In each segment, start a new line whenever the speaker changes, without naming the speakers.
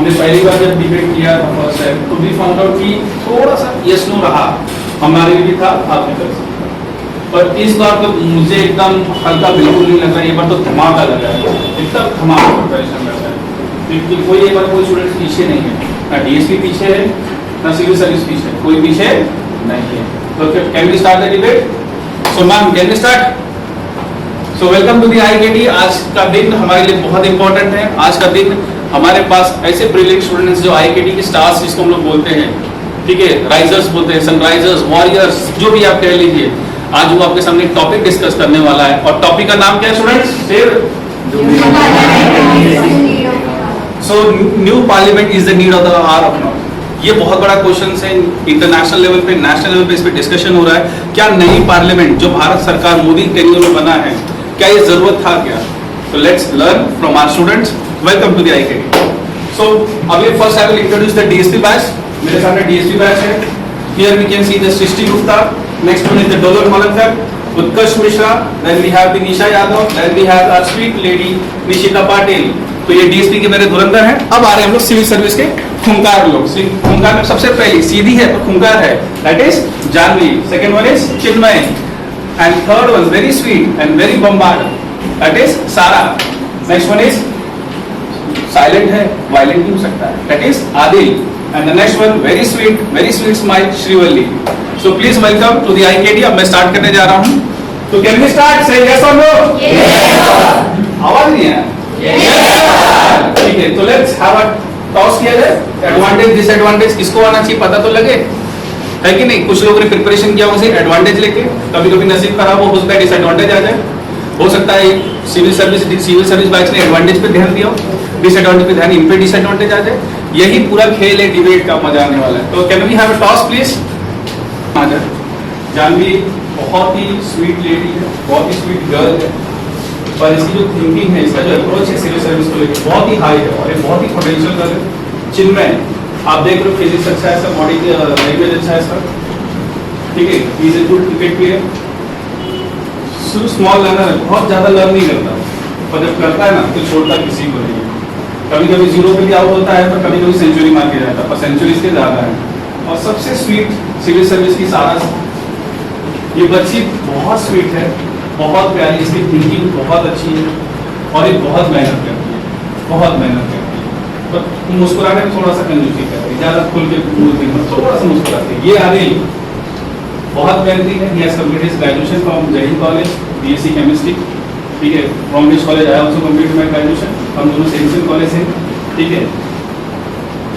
हमने पहली बार जब डिबेट किया था फर्स्ट टाइम तो भी फाउंड आउट कि थोड़ा सा यस नो रहा, हमारे लिए भी था, आपकी तरफ से। पर इस बार तो मुझे एकदम हल्का बिल्कुल नहीं लग रहा है, ये बार तो धमाका लगा है, एकदम धमाका प्रिपरेशन लग रहा है। बिल्कुल कोई एक बार कोई स्टूडेंट पीछे नहीं है, ना डीएसपी पीछे है, ना सिविल सर्विस पीछे है, कोई पीछे नहीं है। तो can we start the debate? So ma'am can we start? So welcome to the IKT. आज का दिन हमारे लिए बहुत इंपॉर्टेंट है। आज का दिन हमारे पास ऐसे ब्रिलियंट स्टूडेंट्स जो आईकेटी के स्टार्स जिसको हम लोग बोलते हैं, ठीक है, राइजर्स बोलते हैं, सनराइजर्स, वॉरियर्स, जो भी आप कह लीजिए, आज वो आपके सामने टॉपिक डिस्कस करने वाला है। और टॉपिक का नाम क्या है students? So new parliament is the need of the hour of now. ये बहुत बड़ा क्वेश्चन है, इंटरनेशनल लेवल पे, नेशनल लेवल पे इस पे डिस्कशन हो रहा है। क्या नई पार्लियामेंट जो भारत सरकार मोदी टेन्योर में बना है, क्या ये जरूरत था क्या? तो let's learn from our students. Welcome to the IKT. So अभी first I will introduce the DSP batch. मेरे सामने डीएसपी बैच है। Here we can see the Srishti Gupta, next one is the Dolar Malankar, Utkarsh Mishra, then we have the Nisha Yadav, then we have our sweet lady Nishita Patil. तो ये DSP के मेरे धुरंधर हैं। अब आ रहे हैं हम लोग सिविल सर्विस के खूंखार लोग। खूंखार में सबसे पहली सीधी है तो खूंखार है, that is Janhvi. Second one is Chinmay, and third one very sweet and very bombard, that is Sara. Next one is silent है, वायलेंट भी हो सकता है, that is Adil. And the next one very sweet smile, Srivalli. So please welcome to the IKT. अब मैं start करने जा रहा हूं, तो can we start? Say yes और नो? आवाज नहीं है? ठीक है, तो लेट्स हैव अ टॉस किया जाए। एडवांटेज डिसएडवांटेज किसको आना चाहिए पता तो लगे, है कि नहीं? कुछ लोगों ने प्रिपरेशन किया उसे एडवांटेज लेके, कभी कभी नसीब खराब हो सकता है डिसएडवांटेज आ जाए। हो सकता है सिविल सर्विस बैच ने एडवांटेज पे ध्यान दिया, डिसएडवांटेज पे ध्यान, इन पे डिसएडवांटेज आ जाए। यही पूरा खेल है, डिबेट का मजा आने वाला है। तो can we have a toss please? आ जाए। जानवी बहुत ही स्वीट लेडी है, बहुत ही स्वीट गर्ल है, पर इसकी जो थिंकिंग है, इसका जो अप्रोच है सिविल सर्विस को लेकर बहुत ही हाई है और ये बहुत ही पोटेंशियल गर्ल है। चिन्मय, आप देख रहे हो फिजिक्स अच्छा है इसका, बॉडी लैंग्वेज अच्छा है इसका, ठीक है, is a good cricket player, small learner है, बहुत ज्यादा लर्न नहीं करता, पर जब करता है ना तो छोड़ता किसी को नहीं। कभी कभी जीरो पे भी आउट होता है, पर कभी कभी सेंचुरी मार के जाता है, पर सेंचुरी इसके ज्यादा है। और सबसे स्वीट सिविल सर्विस की सारा, ये बच्ची बहुत स्वीट है, बहुत प्यारी, इसकी थिंकिंग बहुत अच्छी है और ये बहुत मेहनत करती है, बहुत मेहनत करती है। पर मुस्कुराने में थोड़ा सा कंजूसी करती है, ज्यादा खुल के बोलती है, थोड़ा सा मुस्कुराती है। ये आदिल बहुत मेहनती है, he has completed his graduation from जय हिंद कॉलेज, BSc केमिस्ट्री, ठीक है, from this college I also completed my graduation, हम दोनों सेम कॉलेज हैं, ठीक है।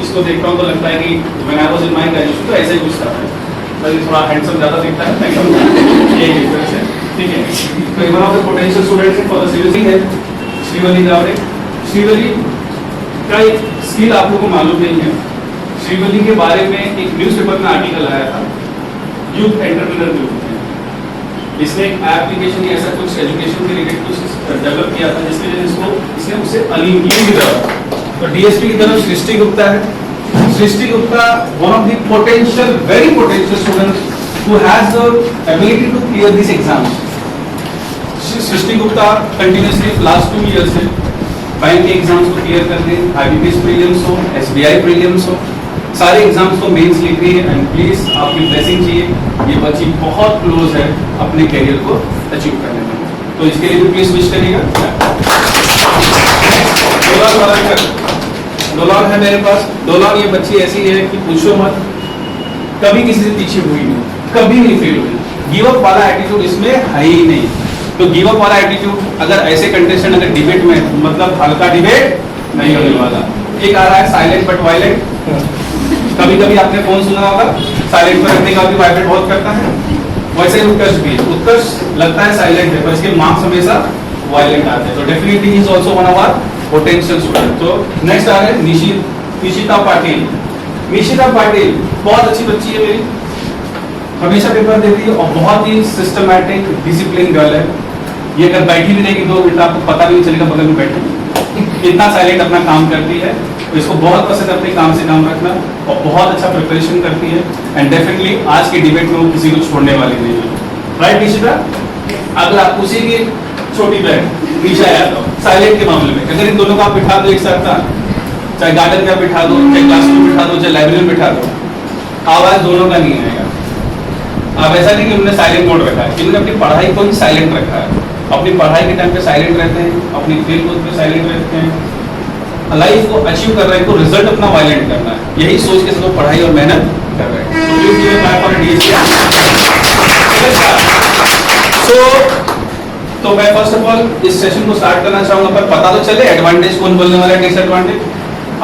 इसको देखता हूँ तो लगता है कि when I was in my graduation तो ऐसा ही कुछ था, पर थोड़ा हैंडसम ज्यादा दिखता है, ये डिफरेंस है, ठीक है। तो one of the potential students for the civil है श्रीवल्ली गावड़े। श्रीवल्ली का एक स्किल आप लोगों को मालूम नहीं है। श्रीवल्ली के बारे में एक न्यूज़पेपर में आर्टिकल आया था, यूथ एंटरप्रेन्योर ग्रुप ने, इसने एक एप्लीकेशन या ऐसा कुछ एजुकेशन के रिलेटेड कुछ डेवलप किया था, जिसके वजह इसने उसे अलिंकिंग की तरफ, तो डीएसपी की तरफ सृष्टि गुप्ता है। Srishti Gupta one of the potential, very potential students who has the ability to clear this exams. Srishti Gupta continuously last 2 year से बैंक के एग्जाम्स को क्लियर कर रहे हैं, आईबीपीएस प्रीलिम्स हो, एसबीआई प्रीलिम्स हो, सारे एग्जाम्स को मेंस लिख रही है। एंड प्लीज आपकी ब्लेसिंग चाहिए, ये बच्ची बहुत क्लोज है अपने करियर को अचीव करने में, तो इसके लिए भी प्लीज विश करिएगा। डोलान है मेरे पास। डोलान ये बच्ची ऐसी है कि पूछो मत, कभी किसी से पीछे हुई नहीं, कभी नहीं फेल हुई। गिव अप वाला एटीट्यूड इसमें है ही नहीं। तो गिव अप वाला एटीट्यूड अगर ऐसे कंटेस्टेंट अगर डिबेट में, मतलब हल्का डिबेट नहीं होने वाला। एक आ रहा है साइलेंट बट वायलेंट, कभी कभी आपने फोन सुना होगा, साइलेंट पर रखने का भी वाइब्रेट बहुत करता है, वैसे ही उत्कर्ष भी। उत्कर्ष लगता है साइलेंट है, पर इसके मार्क्स हमेशा वायलेंट आते हैं, तो definitely he is also one of our potential student. तो नेक्स्ट आ रहे हैं निशिता पाटिल। निशिता पाटिल बहुत अच्छी बच्ची है मेरी, हमेशा पेपर देती है और बहुत ही सिस्टमैटिक डिसिप्लिन गर्ल है। ये अगर बैठी भी रहेगी 2 मिनट आपको पता भी नहीं चलेगा बगल में बैठी, इतना साइलेंट अपना काम करती है। तो इसको बहुत पसंद है अपने काम से काम रखना और बहुत अच्छा प्रिपरेशन करती है। एंड डेफिनेटली आज की डिबेट में वो किसी को छोड़ने वाली नहीं है, राइट निशिता? अगर आप उसी की छोटी बहन निशा यादव साइलेंट के मामले में, अगर इन दोनों को आप बिठा दो एक साथ ना, चाहे गार्डन में बिठा दो, चाहे क्लासरूम में बिठा दो, चाहे लाइब्रेरी में बिठा दो, आवाज दोनों का नहीं आएगा। अब ऐसा नहीं कि उन्होंने साइलेंट मोड रखा है, इन्होंने अपनी पढ़ाई को ही साइलेंट रखा है। अपनी पढ़ाई के टाइम पे साइलेंट रहते हैं, अपनी खेल कूद पे साइलेंट रहते हैं, लाइफ को अचीव कर रहे हैं, को रिजल्ट अपना वायलेंट करना है, यही सोच के सब पढ़ाई और मेहनत कर रहे हैं। तो मैं फर्स्ट ऑफ ऑल इस सेशन को स्टार्ट करना चाहूंगा, पर पता तो चले एडवांटेज कौन बोलने वाला है, डिसएडवांटेज।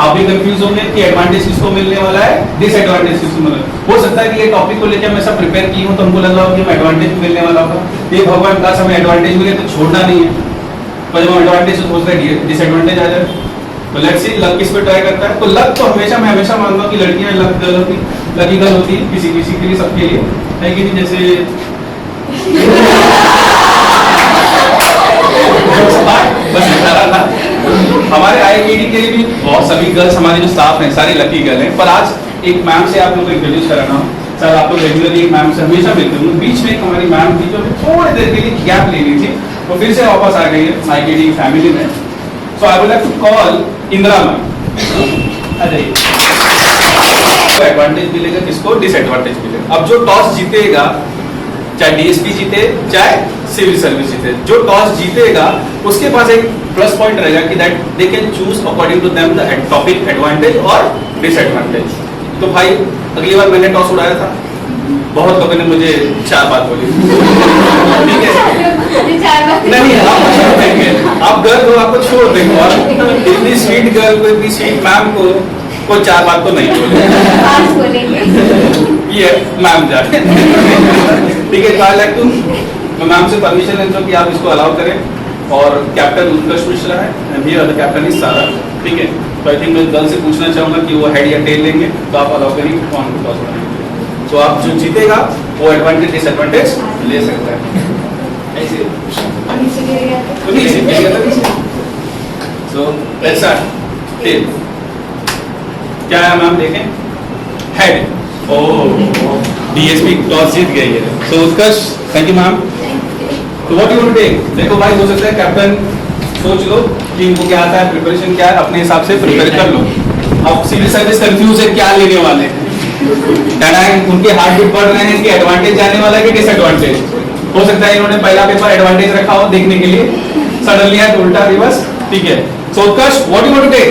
आप भी कंफ्यूज होंगे कि एडवांटेज किसको मिलने वाला है, डिसएडवांटेज किसको मिलने वाला है। हो सकता है कि ये टॉपिक को लेकर मैं सब प्रिपेयर की हूं तो हमको लग रहा हो कि हमें एडवांटेज मिलने वाला होगा, ये भगवान का हमें एडवांटेज मिले तो छोड़ना नहीं है, पर जब हम एडवांटेज से सोचते हैं डिसएडवांटेज आ जाए तो लेट्स सी लक किस पे ट्राई करता है। तो लक तो हमेशा मैं हमेशा मानता हूँ कि लड़कियां लक गर्ल होती, लकी गर्ल होती है, किसी किसी के लिए, सबके लिए है कि नहीं। जैसे बस हमारे IIT के लिए भी बहुत सभी गर्ल्स हमारे जो स्टाफ हैं सारी लकी गर्ल हैं, पर आज एक मैम से आप लोग को इंट्रोड्यूस कराना हो। सर आप लोग रेगुलरली एक मैम से हमेशा मिलते हैं, बीच में एक हमारी मैम थी जो थोड़ी देर के लिए गैप ले ली थी, वो फिर से वापस आ गई है IIT फैमिली में। So I would like to call Indira ma'am. अरे एडवांटेज मिलेगा, किसको डिसएडवांटेज मिलेगा। अब जो टॉस जीतेगा, चाहे DSP जीते चाहे सिविल सर्विस जीते, जो टॉस जीतेगा उसके पास एक प्लस पॉइंट रहेगा कि that they can choose according to them the topic advantage और डिसएडवांटेज। तो भाई अगली बार मैंने टॉस उड़ाया था, बहुत लोगों ने मुझे 4 बात बोली, ठीक है नहीं आप छोड़ देंगे, आप गर्ल हो आपको छोड़ देंगे, और इतनी स्वीट गर्ल को, इतनी स्वीट मैम को कोई 4 बात तो नहीं बोलेंगे, ये मैम जाने ठीक है। आई लाइक टू मैं मैम से परमिशन लेता हूँ कि आप इसको अलाउ करें, और कैप्टन उत्कर्ष मिश्रा है and here the captain is सारा, ठीक है। तो आई थिंक मैं गर्ल से पूछना चाहूंगा कि वो हेड या टेल लेंगे, तो आप अलाउ करेंगे कौन टॉस उड़ाएंगे। तो आप जो जीतेगा वो एडवांटेज डिसएडवांटेज ले सकता है, ऐसे सो लेट्स स्टार्ट। टेल क्या है मैम, देखें हेड। ओह DSP टॉस जीत गई है, तो उत्कर्ष थैंक यू मैम। तो what you want to take, देखो भाई हो सकता है कैप्टन सोच लो कि इनको क्या आता है, प्रिपरेशन क्या है, अपने हिसाब से प्रिपेयर कर लो। अब सिविल सर्विस कंफ्यूज है क्या लेने वाले हैं, उनके हार्ट बीट बढ़ रहे हैं कि एडवांटेज जाने वाला है कि डिसएडवांटेज। हो सकता है इन्होंने पहला पेपर एडवांटेज रखा हो देखने के लिए, सडनली है उल्टा रिवर्स, ठीक है। So Utkarsh what you want to take,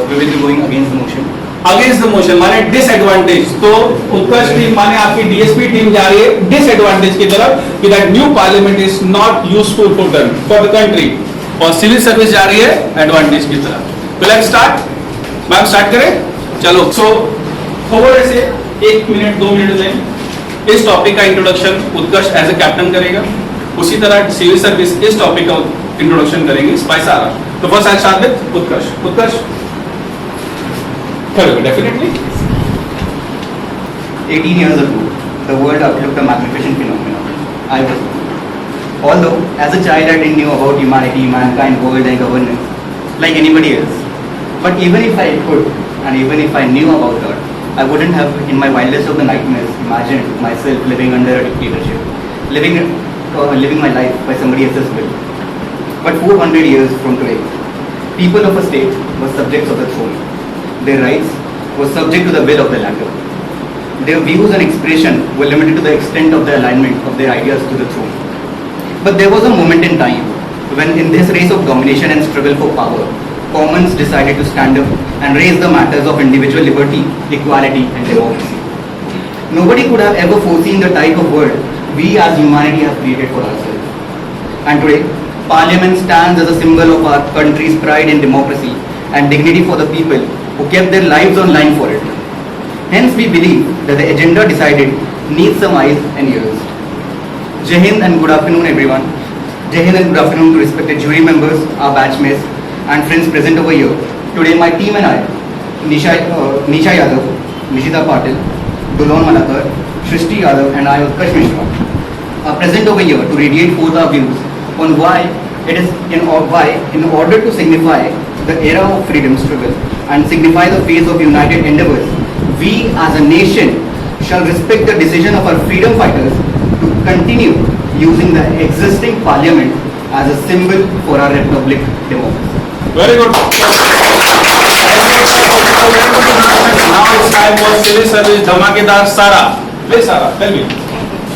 we will be going against the motion.
Against the motion माने डिसएडवांटेज। तो उत्कर्ष टीम माने आपकी DSP टीम जा रही है डिसएडवांटेज की तरफ कि that new parliament is not useful for them for the country, और सिविल सर्विस जा रही है एडवांटेज की तरफ। तो लेट्स स्टार्ट, मैम स्टार्ट करें, चलो। सो थोड़े से 1 मिनट 2 मिनट में इस टॉपिक का introduction Utkarsh as a captain करेगा, उसी तरह सिविल सर्विस इस टॉपिक का इंट्रोडक्शन करेंगे स्पाई सारा। तो first I start with Utkarsh. Utkarsh definitely
18 years ago, the world outlooked a magnificent phenomenon. I was born. Although, as a child, I didn't know about humanity, mankind, world, and governance like anybody else. But even if I could, and even if I knew about God, I wouldn't have, in my wildest of the nightmares, imagined myself living under a dictatorship, living my life by somebody else's will. But 400 years from today, people of a state were subjects of the throne. Their rights were subject to the will of the latter. Their views and expression were limited to the extent of the alignment of their ideas to the throne. But there was a moment in time when, in this race of domination and struggle for power, commons decided to stand up and raise the matters of individual liberty, equality, and democracy. Nobody could have ever foreseen the type of world we as humanity have created for ourselves. And today, Parliament stands as a symbol of our country's pride in democracy and dignity for the people who kept their lives on line for it. Hence, we believe that the agenda decided needs some eyes and ears. Jai Hind and good afternoon, everyone. Jai Hind and good afternoon to respected jury members, our batchmates, and friends present over here. Today, my team and I, Nisha Yadav, Nishita Patil, Dulon Malakar, Shrishti Yadav, and I, Utkarsh Mishra, are present over here to radiate forth our views on why it is in order to signify the era of freedom struggle and signify the phase of united endeavors, we as a nation shall respect the decision of our freedom fighters to continue using the existing parliament as a symbol for our republic democracy.
Very good. Back for civil service धमाकेदार Sara. Please Sara, tell me.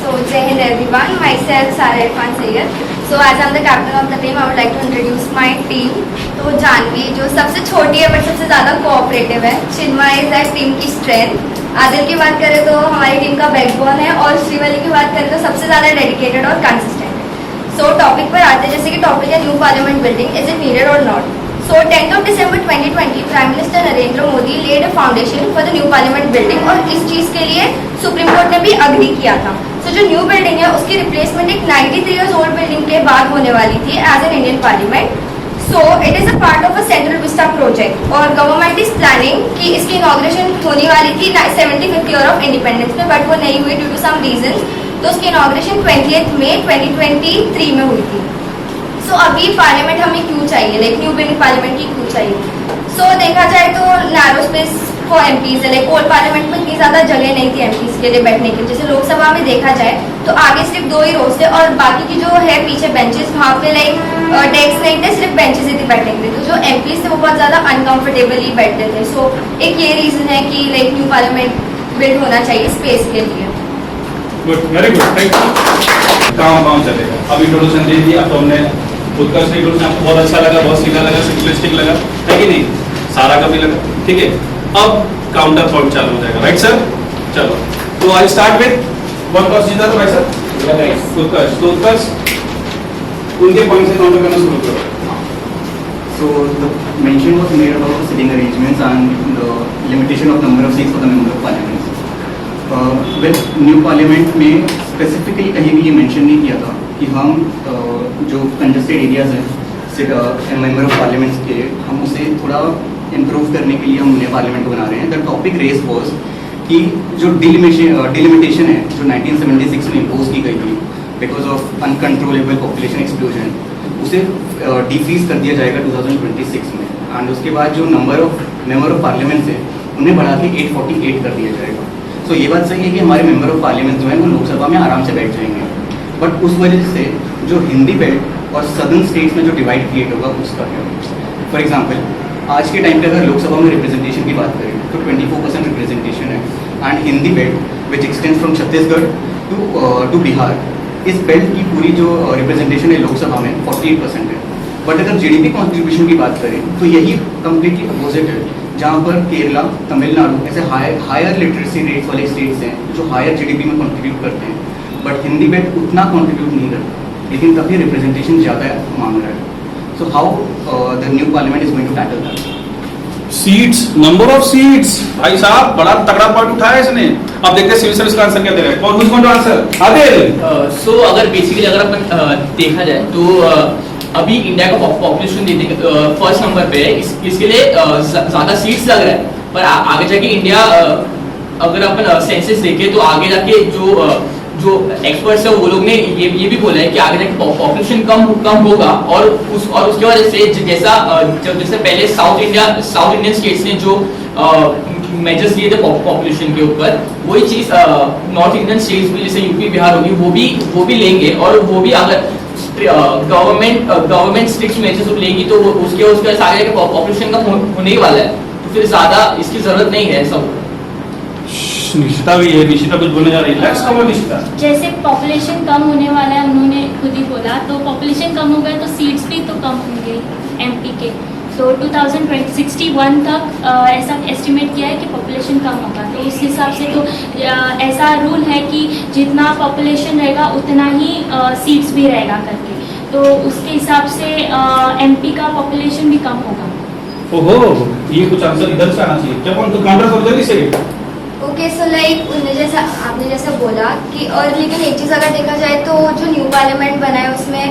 So, Jai Hind everyone, myself Sara Irfan Sayyed. So, as I'm the captain of the team, I would like to introduce my team. तो जानवी जो सबसे छोटी है but सबसे ज़्यादा cooperative है, चिन्मय is that team की strength. Adil की बात करें तो हमारी टीम का बैकबोन है, और श्रीवली की बात करें तो सबसे ज़्यादा डेडिकेटेड और कंसिस्टेंट है। सो टॉपिक पर आते हैं, जैसे कि टॉपिक है new parliament building, is it needed और not. So 10th of December 2020, Prime Minister Narendra Modi laid a foundation for the new parliament building, और इस चीज़ के लिए सुप्रीम कोर्ट ने भी अग्री किया था। So जो न्यू बिल्डिंग है उसकी रिप्लेसमेंट एक 93 years old बिल्डिंग के बाद होने वाली थी as an Indian parliament. So it is a part of a central vista project, और गवर्नमेंट इज प्लानिंग कि इसकी इनॉग्रेशन होने वाली थी 75th ईयर ऑफ इंडिपेंडेंस में, बट वो नहीं हुई ड्यू टू सम रीजन। तो उसकी इनॉग्रेशन 20th मई 2023 में हुई थी। सो अभी पार्लियामेंट हमें क्यों चाहिए, लाइक न्यू बिल्डिंग पार्लियामेंट की क्यों चाहिए? सो देखा जाए तो नैरो स्पेस फॉर एमपीज है, लाइक ओल्ड पार्लियामेंट में इतनी ज़्यादा जगह नहीं थी एमपीज के लिए बैठने के लिए। जैसे लोकसभा में देखा जाए तो आगे सिर्फ 2 ही रोज थे, और बाकी की जो है पीछे बेंचेस, वहाँ पे लाइक डेस्क नहीं थे, सिर्फ बेंचेस ही थे बैठने के लिए। तो जो एमपीज थे वो बहुत ज़्यादा अनकंफर्टेबली बैठते थे। सो एक ये रीज़न है कि लाइक न्यू पार्लियामेंट बिल्ड होना चाहिए स्पेस के लिए।
Good, very good, thank you. काम चलेगा। अब इंट्रोडक्शन दे दिया, तो हमने उत्कर्ष का इंट्रोडक्शन आपको बहुत अच्छा लगा, बहुत सीधा लगा, सिंपलिस्टिक लगा, है कि नहीं? सारा का भी लगा, ठीक है। अब काउंटर पॉइंट चालू हो जाएगा, राइट सर? चलो, तो आई स्टार्ट विद वन टॉस जीता तो भाई सर उत्कर्ष, तो उत्कर्ष उनके पॉइंट से काउंटर करना शुरू करो।
So the mention was made about the sitting arrangements and the limitation of number of seats for the member of parliament. With new parliament में specifically कहीं भी ये mention नहीं किया था कि हम जो congested areas हैं member of parliament के, हम उसे थोड़ा improve करने के लिए हम नए parliament को बना रहे हैं। The topic raised was कि जो delimitation है जो 1976 में impose की गई थी because of uncontrollable population explosion, उसे डिक्रीज कर दिया जाएगा 2026 में, एंड उसके बाद जो number of member of parliament है उन्हें बढ़ा के 848 कर दिया जाएगा। सो ये बात सही है कि हमारे मेंबर ऑफ पार्लियामेंट जो है वो लोकसभा में आराम से बैठ जाएंगे, बट उस वजह से जो हिंदी बेल्ट और सदर्न स्टेट्स में जो डिवाइड क्रिएट होगा उसका क्या। फॉर एग्जाम्पल आज के टाइम पे अगर लोकसभा में रिप्रेजेंटेशन की बात करें तो 24% रिप्रेजेंटेशन है, and Hindi belt which extends from Chhattisgarh to Bihar, इस बेल्ट की पूरी जो रिप्रेजेंटेशन है लोकसभा में 48% है। बट अगर जीडीपी कंट्रीब्यूशन की बात करें तो यही कम्प्लीटली अपोजिट है, जहाँ पर केरला, तमिलनाडु ऐसे हायर लिटरेसी रेट्स वाले स्टेट्स हैं जो हायर जीडीपी में कंट्रीब्यूट करते हैं, बट हिंदी बेल्ट उतना कंट्रीब्यूट नहीं करता, लेकिन तभी रिप्रेजेंटेशन ज़्यादा मांग रहा है। So how the new parliament is going to tackle that?
Seats, number of seats, भाई साहब बड़ा तगड़ा पॉइंट उठाया इसने। अब देखते हैं सिविल सर्विस का आंसर क्या दे रहा है। कौन who's going to answer? Adil.
सो अगर बेसिकली अगर अपन देखा जाए तो अभी इंडिया का पॉपुलेशन फर्स्ट नंबर पे है, इसके लिए ज्यादा सीट्स लग रहा है, पर आगे जाके इंडिया अगर अपन सेंसस देखें तो आगे जाके जो एक्सपर्ट्स है वो लोग ने ये भी बोला है कि आगे जाके पॉपुलेशन कम होगा, और उसके वजह से जैसे पहले साउथ इंडियन स्टेट्स ने जो मेजर्स लिए थे पॉपुलेशन के ऊपर, वही चीज नॉर्थ इंडियन स्टेट्स में जैसे यूपी बिहार होगी वो भी लेंगे, और वो भी अगर गवर्नमेंट स्ट्रिक्ट मेजर्स लेगी तो उसके आगे जाके पॉपुलेशन कम होने ही वाला है, तो फिर ज्यादा इसकी जरूरत नहीं है। सब
निशिता भी है, निशिता कुछ बोलने जा रही है। Let's come on Nishita.
जैसे पॉपुलेशन कम होने वाला है, उन्होंने खुद ही बोला, तो पॉपुलेशन कम होगा तो सीट्स भी तो कम होंगे एमपी के। तो 2061 तक ऐसा एस्टिमेट किया है कि पॉपुलेशन कम होगा, तो उस हिसाब से तो ऐसा रूल है कि जितना पॉपुलेशन रहेगा उतना ही सीट्स भी रहेगा करके, तो उसके हिसाब से एमपी का पॉपुलेशन भी कम होगा।
ओहो, ये कुछ आंसर इधर से आना चाहिए क्या? कौन तो काउंटर कर जल्दी से।
ओके, सो लाइक आपने जैसा बोला कि, और लेकिन एक चीज़ अगर देखा जाए तो जो न्यू पार्लियामेंट बना है उसमें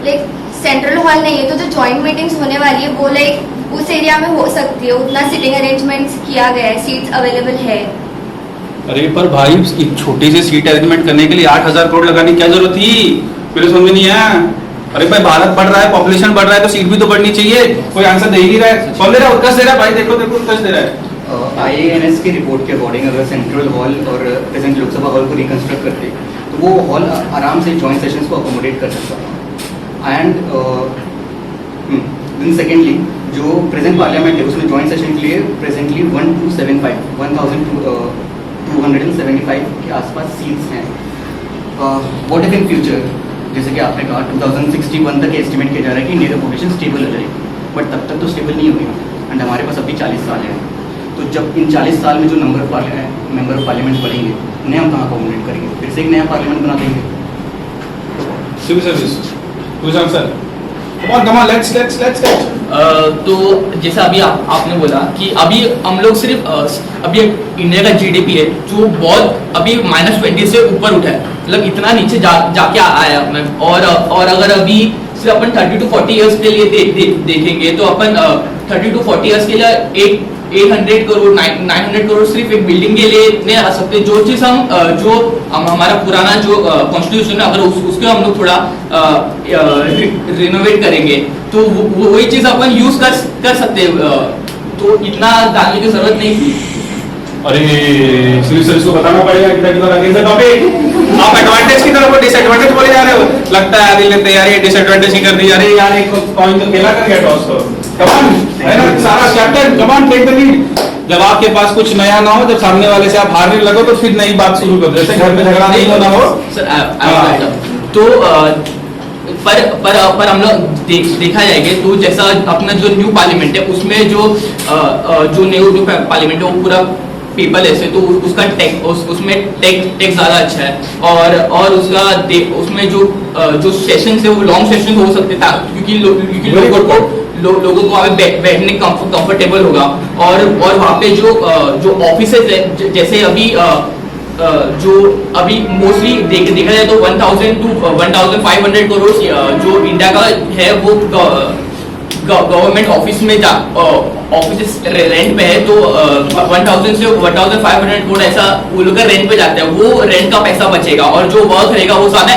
लाइक सेंट्रल हॉल नहीं है, तो जो जॉइंट मीटिंग्स होने वाली है वो लाइक उस एरिया में हो सकती है, उतना सिटिंग अरेंजमेंट्स किया गया है, सीट्स अवेलेबल है।
अरे पर भाई एक छोटी सी सीट अरेंजमेंट करने के लिए 8,000 करोड़ लगाने की क्या जरूरत थी? मेरे समझ में नहीं है। अरे भाई भारत बढ़ रहा है, पॉपुलेशन बढ़ रहा है, तो सीट भी तो बढ़नी चाहिए। कोई आंसर दे ही नहीं रहा है। कौन दे रहा है? उत्कर्ष दे रहा है। भाई देखो उत्कर्ष दे रहा है।
IANS की रिपोर्ट के अकॉर्डिंग अगर सेंट्रल हॉल और प्रेजेंट लोकसभा हॉल को रिकंस्ट्रक्ट करते तो वो हॉल आराम से जॉइंट सेशंस को अकोमोडेट कर सकता था। एंड देन सेकेंडली जो प्रेजेंट पार्लियामेंट है उसमें जॉइंट सेशन के लिए प्रेजेंटली 1275 के आसपास सीट्स हैं। व्हाट इफ इन फ्यूचर, जैसे कि आपने कहा 2061 तक एस्टिमेट किया जा रहा है कि इंडिया की पॉपुलेशन स्टेबल हो जाएगी, बट तब तक तो स्टेबल नहीं होगी एंड हमारे पास अभी 40 साल है। तो जब इन 40 साल में जो मेंबर ऑफ पार्लियामेंट बढ़ेंगे उन्हें हम कहाँ अकोमोडेट करेंगे? फिर से एक नया पार्लियामेंट बना देंगे।
Civil service, who's answer? Come on, let's.
तो जैसा अभी आपने बोला कि अभी हम लोग सिर्फ अभी इंडिया का जीडीपी है जो बहुत अभी -20 से ऊपर उठा है, मतलब इतना नीचे जाके आया है। और अगर अभी सिर्फ अपन 30 to 40 इयर्स के लिए देखेंगे तो अपन 30 to 40 इयर्स के लिए 800 करोड़ 900 करोड़ सिर्फ एक बिल्डिंग के लिए नहीं आ सकते। जो चीज़ हम हमारा पुराना जो कॉन्स्टिट्यूशन है, अगर उसके हम लोग थोड़ा रिनोवेट करेंगे तो वही चीज़ अपन यूज कर सकते हैं। तो इतना डालने की जरूरत नहीं थी।
अरे सिविल सर्विस को बताना पड़ेगा टॉपिक। आप एडवांटेज की तरफ डिसएडवांटेज बोले जा रहे हो। लगता है आदिल ने तैयारी डिसएडवांटेज ही कर दी। अरे यार एक पॉइंट तो खेला कर गया टॉस तो। कम ऑन, है ना सारा chapter, come on take the lead. जब आपके पास कुछ नया ना हो, जब सामने वाले से आप हारने लगो तो फिर नई बात शुरू करो, जैसे घर में झगड़ा नहीं होना हो।
सर तो पर हम लोग देखा जाएगा तो जैसा अपना जो न्यू पार्लियामेंट है उसमें जो न्यू पार्लियामेंट है वो पूरा पेपरलेस है, तो उसका उसमें टैक्स ज़्यादा अच्छा है। और उसमें जो सेशंस है वो लॉन्ग सेशन हो सकते था, क्योंकि लोगों को वहाँ पे बैठने कंफर्टेबल होगा। और वहाँ पे जो ऑफिसेज है, जैसे अभी जो अभी मोस्टली देखा जाए तो 1000 to 1500 करोड़ जो इंडिया का है वो गवर्नमेंट ऑफिस में ऑफिस रेंट पे है, तो 1000 से 1500 करोड़ ऐसा वो लोग का रेंट पे जाता है। वो रेंट का पैसा बचेगा और जो वर्क रहेगा वो ज़्यादा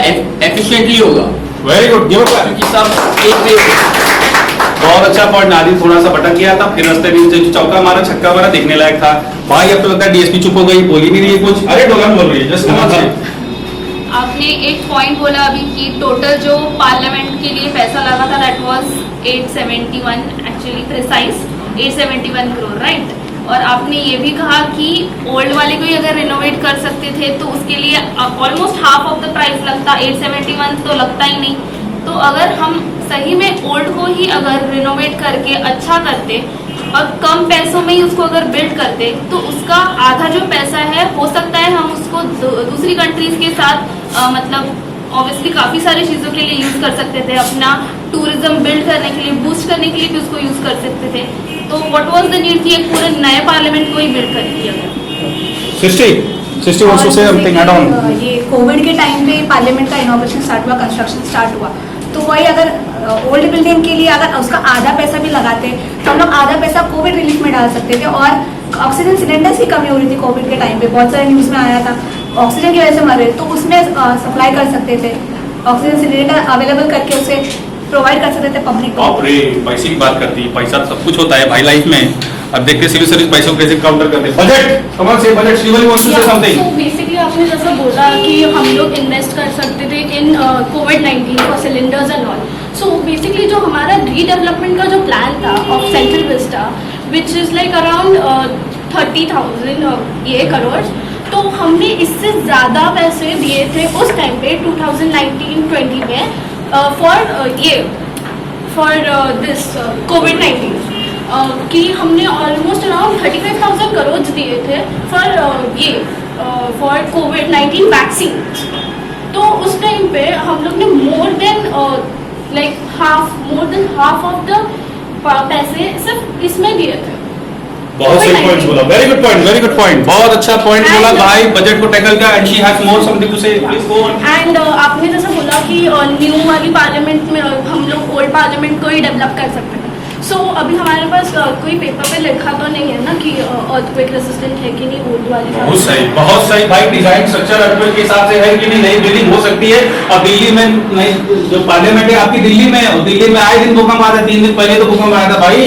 एफिशिएंटली होगा।
वेरी गुड,
क्योंकि सब एक पे
बहुत अच्छा पॉइंट। नादिल थोड़ा सा भटक गया था, फिर रास्ते में जो चौका मारा छक्का मारा देखने लायक था। भाई अब तो लगता है डीएसपी चुप हो गई, बोली नहीं रही कुछ। अरे डोलन बोल रही है, जस्ट
आपने एक पॉइंट बोला अभी कि टोटल जो पार्लियामेंट के लिए पैसा लगा था that was 871 actually precise 871 crore right. और आपने ये भी कहा कि ओल्ड वाले को ही अगर रिनोवेट कर सकते थे तो उसके लिए almost half of the price लगता, 871 तो लगता ही नहीं। तो अगर हम सही में ओल्ड को ही अगर रिनोवेट करके अच्छा करते और कम पैसों में ही उसको अगर बिल्ड करते तो उसका आधा जो पैसा है हो सकता है हम उसको दूसरी कंट्रीज के साथ मतलब ऑब्वियसली काफ़ी सारी चीज़ों के लिए यूज़ कर सकते थे, अपना टूरिज्म बिल्ड करने के लिए बूस्ट करने के लिए भी उसको यूज़ कर सकते थे। तो व्हाट वाज द नीड कि एक पूरे नए पार्लियामेंट को ही बिल्ड कर दिया गया।
सृष्टि wants to say something add on.
ये कोविड के टाइम पे पार्लियामेंट का इनॉग्रेशन स्टार्ट हुआ, कंस्ट्रक्शन स्टार्ट हुआ, तो वही अगर ओल्ड बिल्डिंग के लिए अगर उसका आधा पैसा भी लगाते तो हम लोग आधा पैसा कोविड रिलीफ में डाल सकते थे। और ऑक्सीजन सिलेंडर्स की कमी हो रही थी कोविड के टाइम पे, बहुत सारे न्यूज़ में आया था ऑक्सीजन की वजह से मर रहे, तो उसमें सप्लाई कर सकते थे, ऑक्सीजन सिलेंडर अवेलेबल करके उसे प्रोवाइड कर सकते थे पब्लिक को।
बाप रे, पैसे की बात करती है, पैसा सब कुछ होता है भाई लाइफ में। अब देखते सिविल सर्विस पैसों को कैसे काउंटर करते हैं। बजट, कमाल से budget Shivali wants to say something.
तो बेसिकली आपने जैसा बोला कि हम लोग इन्वेस्ट कर सकते थे इन कोविड-19 for cylinders and all. So basically जो हमारा रीडेवलपमेंट का जो प्लान था of central vista which is like around 30,000 ये करोड़, तो हमने इससे ज़्यादा पैसे दिए थे उस टाइम पे 2019-20 में फॉर दिस कोविड-19 कि हमने ऑलमोस्ट अराउंड 35,000 करोड़ दिए थे फॉर कोविड-19 वैक्सीन। तो उस टाइम पे हम लोग ने more than half of the पैसे सिर्फ इसमें दिए थे।
बहुत सही पॉइंट बोला, वेरी गुड पॉइंट, बहुत अच्छा पॉइंट बोला भाई। बजट को टैकल किया and she has more something to say, please go on.
And आपने जैसा बोला कि न्यू वाली पार्लियामेंट में हम लोग ओल्ड पार्लियामेंट को ही डेवलप कर सकते हैं। सो अभी हमारे पास कोई पेपर पे लिखा तो नहीं है ना कि अर्थक्वेक रेजिस्टेंट है कि नहीं ओल्ड वाली।
बहुत सही भाई। डिजाइन स्ट्रक्चर अर्थक्वेक के हिसाब से है कि नहीं, नई बिल्डिंग हो सकती है। अब दिल्ली में नई जो पार्लियामेंट है आपकी दिल्ली में है, और दिल्ली में आए दिन भूकंप आता है, 3 दिन पहले तो भूकंप आया था भाई।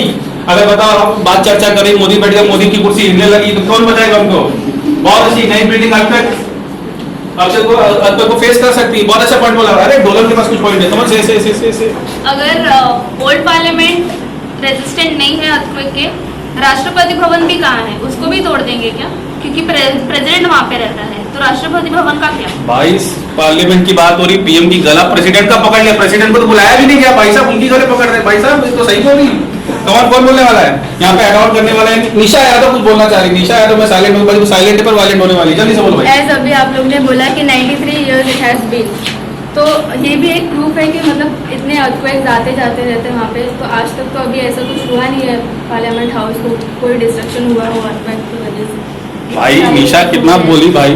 अगर बताओ हम बात चर्चा करें, मोदी बैठ गया, मोदी की कुर्सी हिलने लगी तो कौन बचाएगा हमको? बहुत अच्छी नई बिल्डिंग अर्थक्वेक को फेस कर सकती है। बहुत अच्छा पॉइंट बोला। अरे डोलर के पास कुछ पॉइंट है, समझ से
अगर ओल्ड पार्लियामेंट रेजिस्टेंट नहीं है अर्थक्वेक के राष्ट्रपति भवन भी कहाँ है, उसको भी तोड़ देंगे क्या? क्योंकि प्रेसिडेंट वहाँ पे रहता है, तो राष्ट्रपति भवन का क्या?
भाई पार्लियामेंट की बात हो रही, पीएम की गला प्रेसिडेंट का पकड़ लिया, प्रेसिडेंट को तो बुलाया भी नहीं गया, भाई साहब उनकी गले पकड़ रहे। भाई साहब ये तो सही बोल रही, कौन बोलने वाला है यहाँ पे? अडॉप्ट करने वाला है निशा यादव, कुछ बोलना चाह रही। निशा यादव मैं साइलेंट हूँ, साइलेंट पर वायलेंट होने वाली, जल्दी से बोलो भाई।
एज अभी आप लोग ने बोला कि 93 ईयर्स इट हैज़ बीन, तो ये भी एक प्रूफ है कि मतलब इतने अर्थक्वेक्स आते जाते रहते हैं वहाँ पे, तो आज तक तो अभी ऐसा कुछ हुआ नहीं है पार्लियामेंट हाउस को कोई डिस्ट्रक्शन हुआ हो अर्थक्वेक की वजह से।
भाई निशा कितना बोली भाई,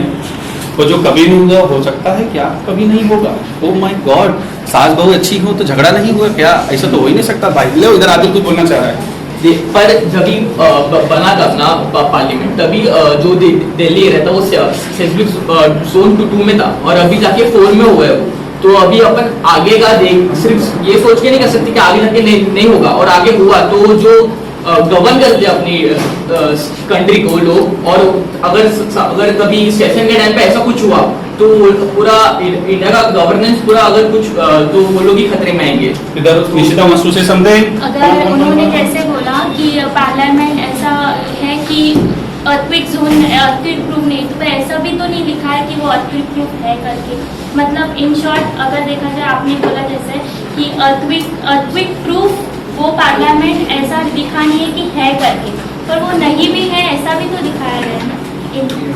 वो जो कभी नहीं हुआ हो सकता है क्या कभी नहीं होगा? ओ माय गॉड, सास बहू अच्छी हो तो झगड़ा नहीं हुआ क्या? ऐसा तो हो ही नहीं सकता भाई। ले इधर आदित्य कुछ बोलना चाह रहा है।
पर जब ही बना था अपना पार्लियामेंट, तभी जो दिल्ली रहता वो सेंसिटिव जोन 2 में था, और अभी जाके 4 में हुआ है वो। तो अभी अपन आगे का देख, सिर्फ ये सोच के नहीं कर सकते कि आगे जाके नहीं होगा, और आगे हुआ तो जो गवर्न करते अपनी कंट्री को लोग, और अगर कभी सेशन के टाइम पे ऐसा कुछ हुआ तो पूरा इंडिया का गवर्नेंस पूरा अगर कुछ तो वो लोग ही खतरे में आएंगे।
इधर निशिता मसू से समथिंग।
अगर उन्होंने कैसे बोला कि पार्लियामेंट ऐसा है कि अर्थक्वेक जोन, अर्थक्वेक प्रूफ नहीं, तो ऐसा भी तो नहीं लिखा है कि वो अर्थक्वेक प्रूफ है करके। मतलब इन शॉर्ट अगर देखा जाए, आपने बोला जैसे कि अर्थक्वेक प्रूफ वो पार्लियामेंट ऐसा दिखा नहीं है कि है करके, पर वो नहीं भी है ऐसा भी तो दिखाया गया है ना,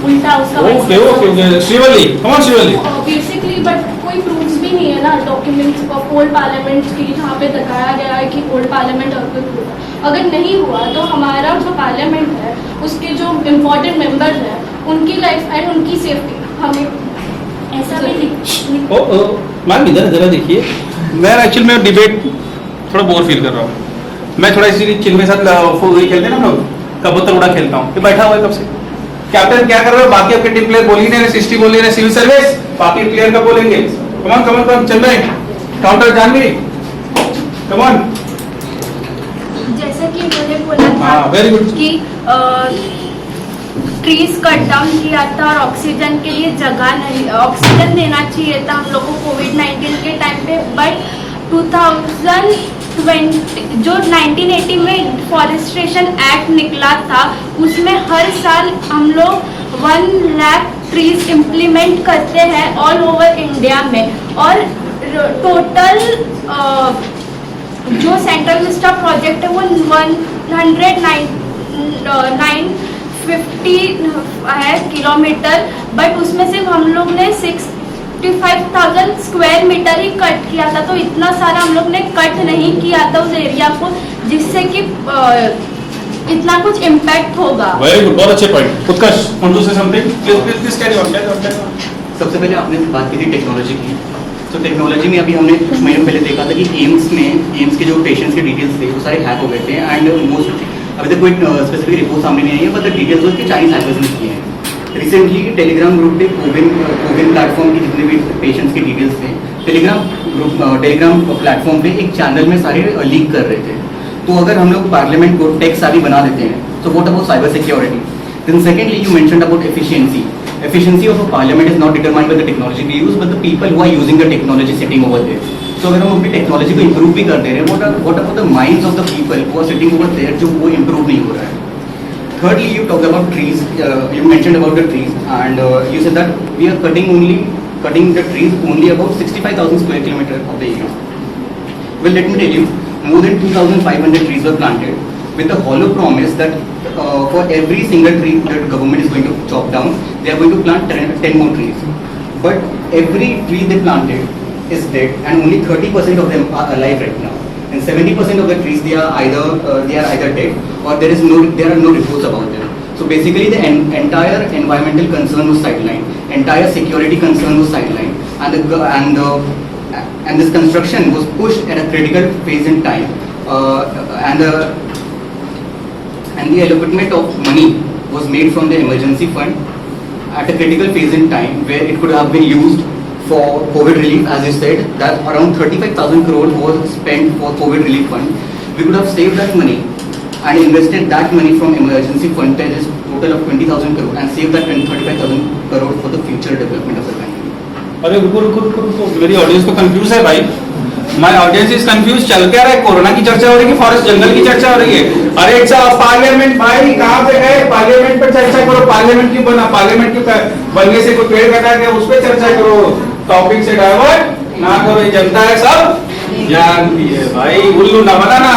उल्टा उसका
okay okay Srivalli, come on Srivalli.
Basically but कोई प्रूफ्स भी नहीं है ना डॉक्यूमेंट्स ऑफ ओल्ड पार्लियामेंट की, जहाँ पे दिखाया गया है कि ओल्ड पार्लियामेंट अर्थक्वेक हुआ। अगर नहीं हुआ तो हमारा जो पार्लियामेंट है उसके जो इम्पोर्टेंट मेंबर्स हैं उनकी लाइफ एंड उनकी सेफ्टी हमें
ऐसा भी
मैम इधर जरा देखिए, मैं एक्चुअली में डिबेट थोड़ा बोर फील कर रहा हूँ। मैं थोड़ा इसी चिल में साथ खेलते हैं ना हम लोग, कबूतर उड़ा खेलता हूँ। ये बैठा हुआ है कब से, कैप्टन क्या कर रहे हो? बाकी आपके टीम प्लेयर बोल ही नहीं रहे, 60 बोल ही रहे, सिविल सर्विस बाकी प्लेयर का बोलेंगे। कमान कमान कमान चल रहे, काउंटर जानवी कमान।
जैसा कि उन्होंने बोला था
वेरी गुड
कि ट्रीज कट डाउन किया था और ऑक्सीजन के लिए जगह नहीं, ऑक्सीजन देना चाहिए था हम लोग को कोविड-19 के टाइम पे, बट 2020 जो 1980 में फॉरेस्टेशन एक्ट निकला था उसमें हर साल हम लोग 1 लाख ट्रीज इम्प्लीमेंट करते हैं ऑल ओवर इंडिया में, और टोटल जो सेंट्रल विस्टा प्रोजेक्ट है वो 10950 है किलोमीटर, बट उसमें सिर्फ हम लोग ने 65,000 स्क्वायर मीटर ही कट किया था, तो इतना सारा हम लोग ने कट नहीं किया था उस एरिया को जिससे कि इतना कुछ इम्पैक्ट होगा।
वेरी गुड, बहुत अच्छे point. Utkarsh want to say something, please carry on.
सबसे पहले आपने बात की थी टेक्नोलॉजी की, तो टेक्नोलॉजी में अभी हमने कुछ महीनों पहले देखा था कि एम्स के जो पेशेंट्स के डिटेल्स थे वो सारे हैक हो गए थे, एंड मोस्ट अभी तक कोई स्पेसिफिक रिपोर्ट सामने नहीं आई है, बट द डिटेल्स उसके चाइनीज हैकर्स ने किए हैं। रिसेंटली टेलीग्राम ग्रुप पे कोविन प्लेटफॉर्म की जितने भी पेशेंट्स के डिटेल्स थे, टेलीग्राम प्लेटफॉर्म पे एक चैनल में सारे लीक कर रहे थे। तो अगर हम लोग पार्लियामेंट को टेक सारी बना देते हैं, तो what about cyber security? Then secondly you mentioned about efficiency. Efficiency of a parliament is not determined by the technology we use, but the people who are using the technology sitting over there. So अगर हम अपनी technology को improve भी कर दे रहे हैं, what about the minds of the people who are sitting over there जो वो इम्प्रूव नहीं हो रहा है? Thirdly, you talked about trees. You mentioned about the trees, and you said that we are cutting the trees only about 65,000 square kilometer of the area. Well, let me tell you, more than 2,500 trees were planted with the hollow promise that for every single tree that government is going to chop down, they are going to plant 10 more trees. But every tree they planted is dead, and only 30% of them are alive right now. And 70% of the trees they are either dead or there are no reports about them. So basically, the entire environmental concern was sidelined, entire security concern was sidelined, and this construction was pushed at a critical phase in time, and the allotment of money was made from the emergency fund at a critical phase in time where it could have been used for COVID relief. As you said, that around 35,000 crore was spent for COVID relief fund. We could have saved that money and invested that money from emergency fund, that is total of 20,000 crore, and saved that 35,000 crore for the future development of the country.
अरे रुको, मेरी audience तो confuse है भाई। My audience is confuse, चल क्या रहा है? कोरोना की चर्चा हो रही है कि फॉरेस्ट जंगल की चर्चा हो रही है? अरे इट्स पार्लियामेंट भाई, कहाँ पे गए? पार्लियामेंट पर चर्चा करो। पार्लियामेंट क्यों बना? पार्लियामेंट क्यों बनने से कोई पेड़ कटा गया उस पर चर्चा करो, टॉपिक से डाइवर्ट ना करो। ये जनता है सब जानती है भाई, उल्लू ना बनाना,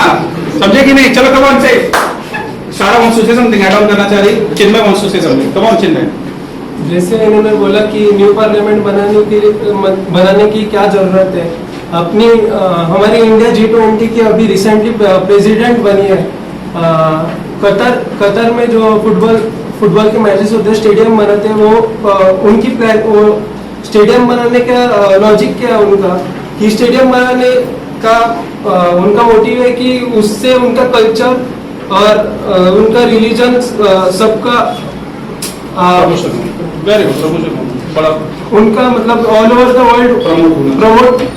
समझे कि नहीं? चलो कम ऑन से Sara wants to say something add on करना चाह रही, Chinmay wants to say something, come on Chinmay.
जैसे इन्होंने बोला कि न्यू पार्लियामेंट बनाने की क्या जरूरत है। अपनी हमारी इंडिया G20 की अभी रिसेंटली प्रेसिडेंट बनी है। कतर में जो फुटबॉल के मैचेस होते हैं, स्टेडियम बनाते हैं, वो उनकी प्लान, वो स्टेडियम बनाने का लॉजिक क्या है उनका, कि स्टेडियम बनाने का उनका मोटिव है कि उससे उनका कल्चर और उनका रिलीजन सबका
वेरी गुड, प्रमोशन बड़ा
उनका मतलब all over the world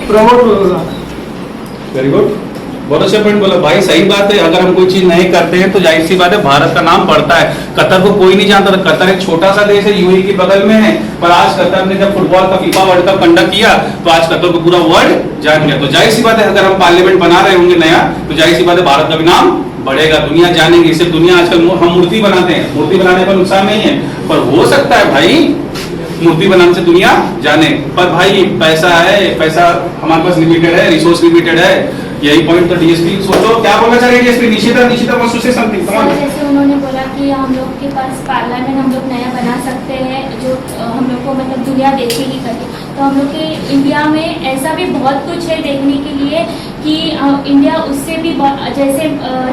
promote होगा।
वेरी गुड, बहुत अच्छा पॉइंट बोला भाई, सही बात है। अगर हम कोई चीज नहीं करते हैं तो जाहिर सी बात है भारत का नाम बढ़ता है। कतर को कोई नहीं जानता था, कतर एक छोटा सा देश है, यूएई के बगल में है, पर आज कतर ने जब फुटबॉल का फीफा वर्ल्ड कप कंडक्ट किया तो आज कतर को पूरा वर्ल्ड जान गया। तो जाहिर सी बात है अगर हम पार्लियामेंट बना रहे होंगे नया, तो जाहिर सी बात है भारत का भी नाम बढ़ेगा, दुनिया जानेगी। सिर्फ दुनिया आजकल हम मूर्ति बनाते हैं, मूर्ति बनाने का नुकसान नहीं है, पर हो सकता है भाई मूर्ति बनाने से दुनिया जाने। पर भाई पैसा है, पैसा हमारे पास लिमिटेड है, रिसोर्स लिमिटेड है, यही पॉइंट। तो डीएसपी सोचो क्या बोलना चाहिए DSP? Nishita wants to say something, come on.
जैसे उन्होंने बोला कि हम लोग के पास पार्लियामेंट हम लोग नया बना सकते हैं, जो हम लोग को मतलब दुनिया देखेगी करके। तो हम लोग के इंडिया में ऐसा भी बहुत कुछ है देखने के लिए कि इंडिया उससे भी जैसे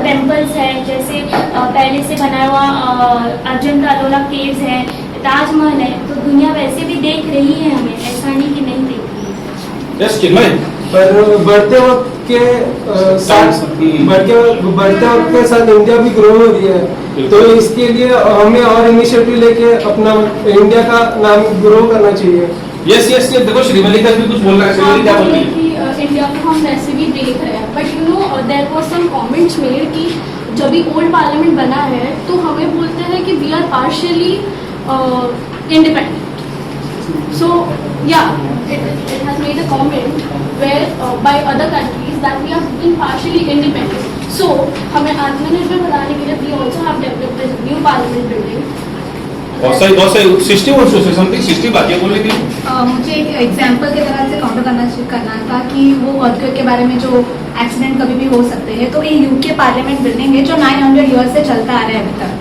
टेम्पल्स है, जैसे पहले से बनाया हुआ अजंता अलोरा केव्स है, ताजमहल है, तो दुनिया वैसे भी देख रही है हमें, ऐसा नहीं कि नहीं देख रही है।
यस चिन्मय,
पर बढ़ते वक्त के साथ इंडिया भी ग्रो हो रही है, तो इसके लिए हमें और इनिशिएटिव लेके अपना इंडिया का नाम ग्रो करना चाहिए।
यस यस यस, देखो श्रीवल्ली का भी कुछ बोल रहा है, श्रीवल्ली क्या बोल रही है?
इंडिया को हम वैसे भी देख रहे हैं, but you know there was some comments made कि जब भी ओल्ड पार्लियामेंट बना है तो हमें बोलते हैं कि we are partially independent. So yeah, it has made a comment where by other countries that we are being partially independent. So हमें आत्मनिर्भर बनाने के लिए we also have developed a new parliament building.
बहुत सही 60 वर्षों से समथिंग 60 बातें बोल रही थी।
मुझे एक एग्जांपल की तरह से काउंटर करना था कि वो अर्थक्वेक के बारे में जो एक्सीडेंट कभी भी हो सकते हैं। तो ये यूके पार्लियामेंट बिल्डिंग है जो 900 ईयर्स से चलता आ रहा है अभी तक,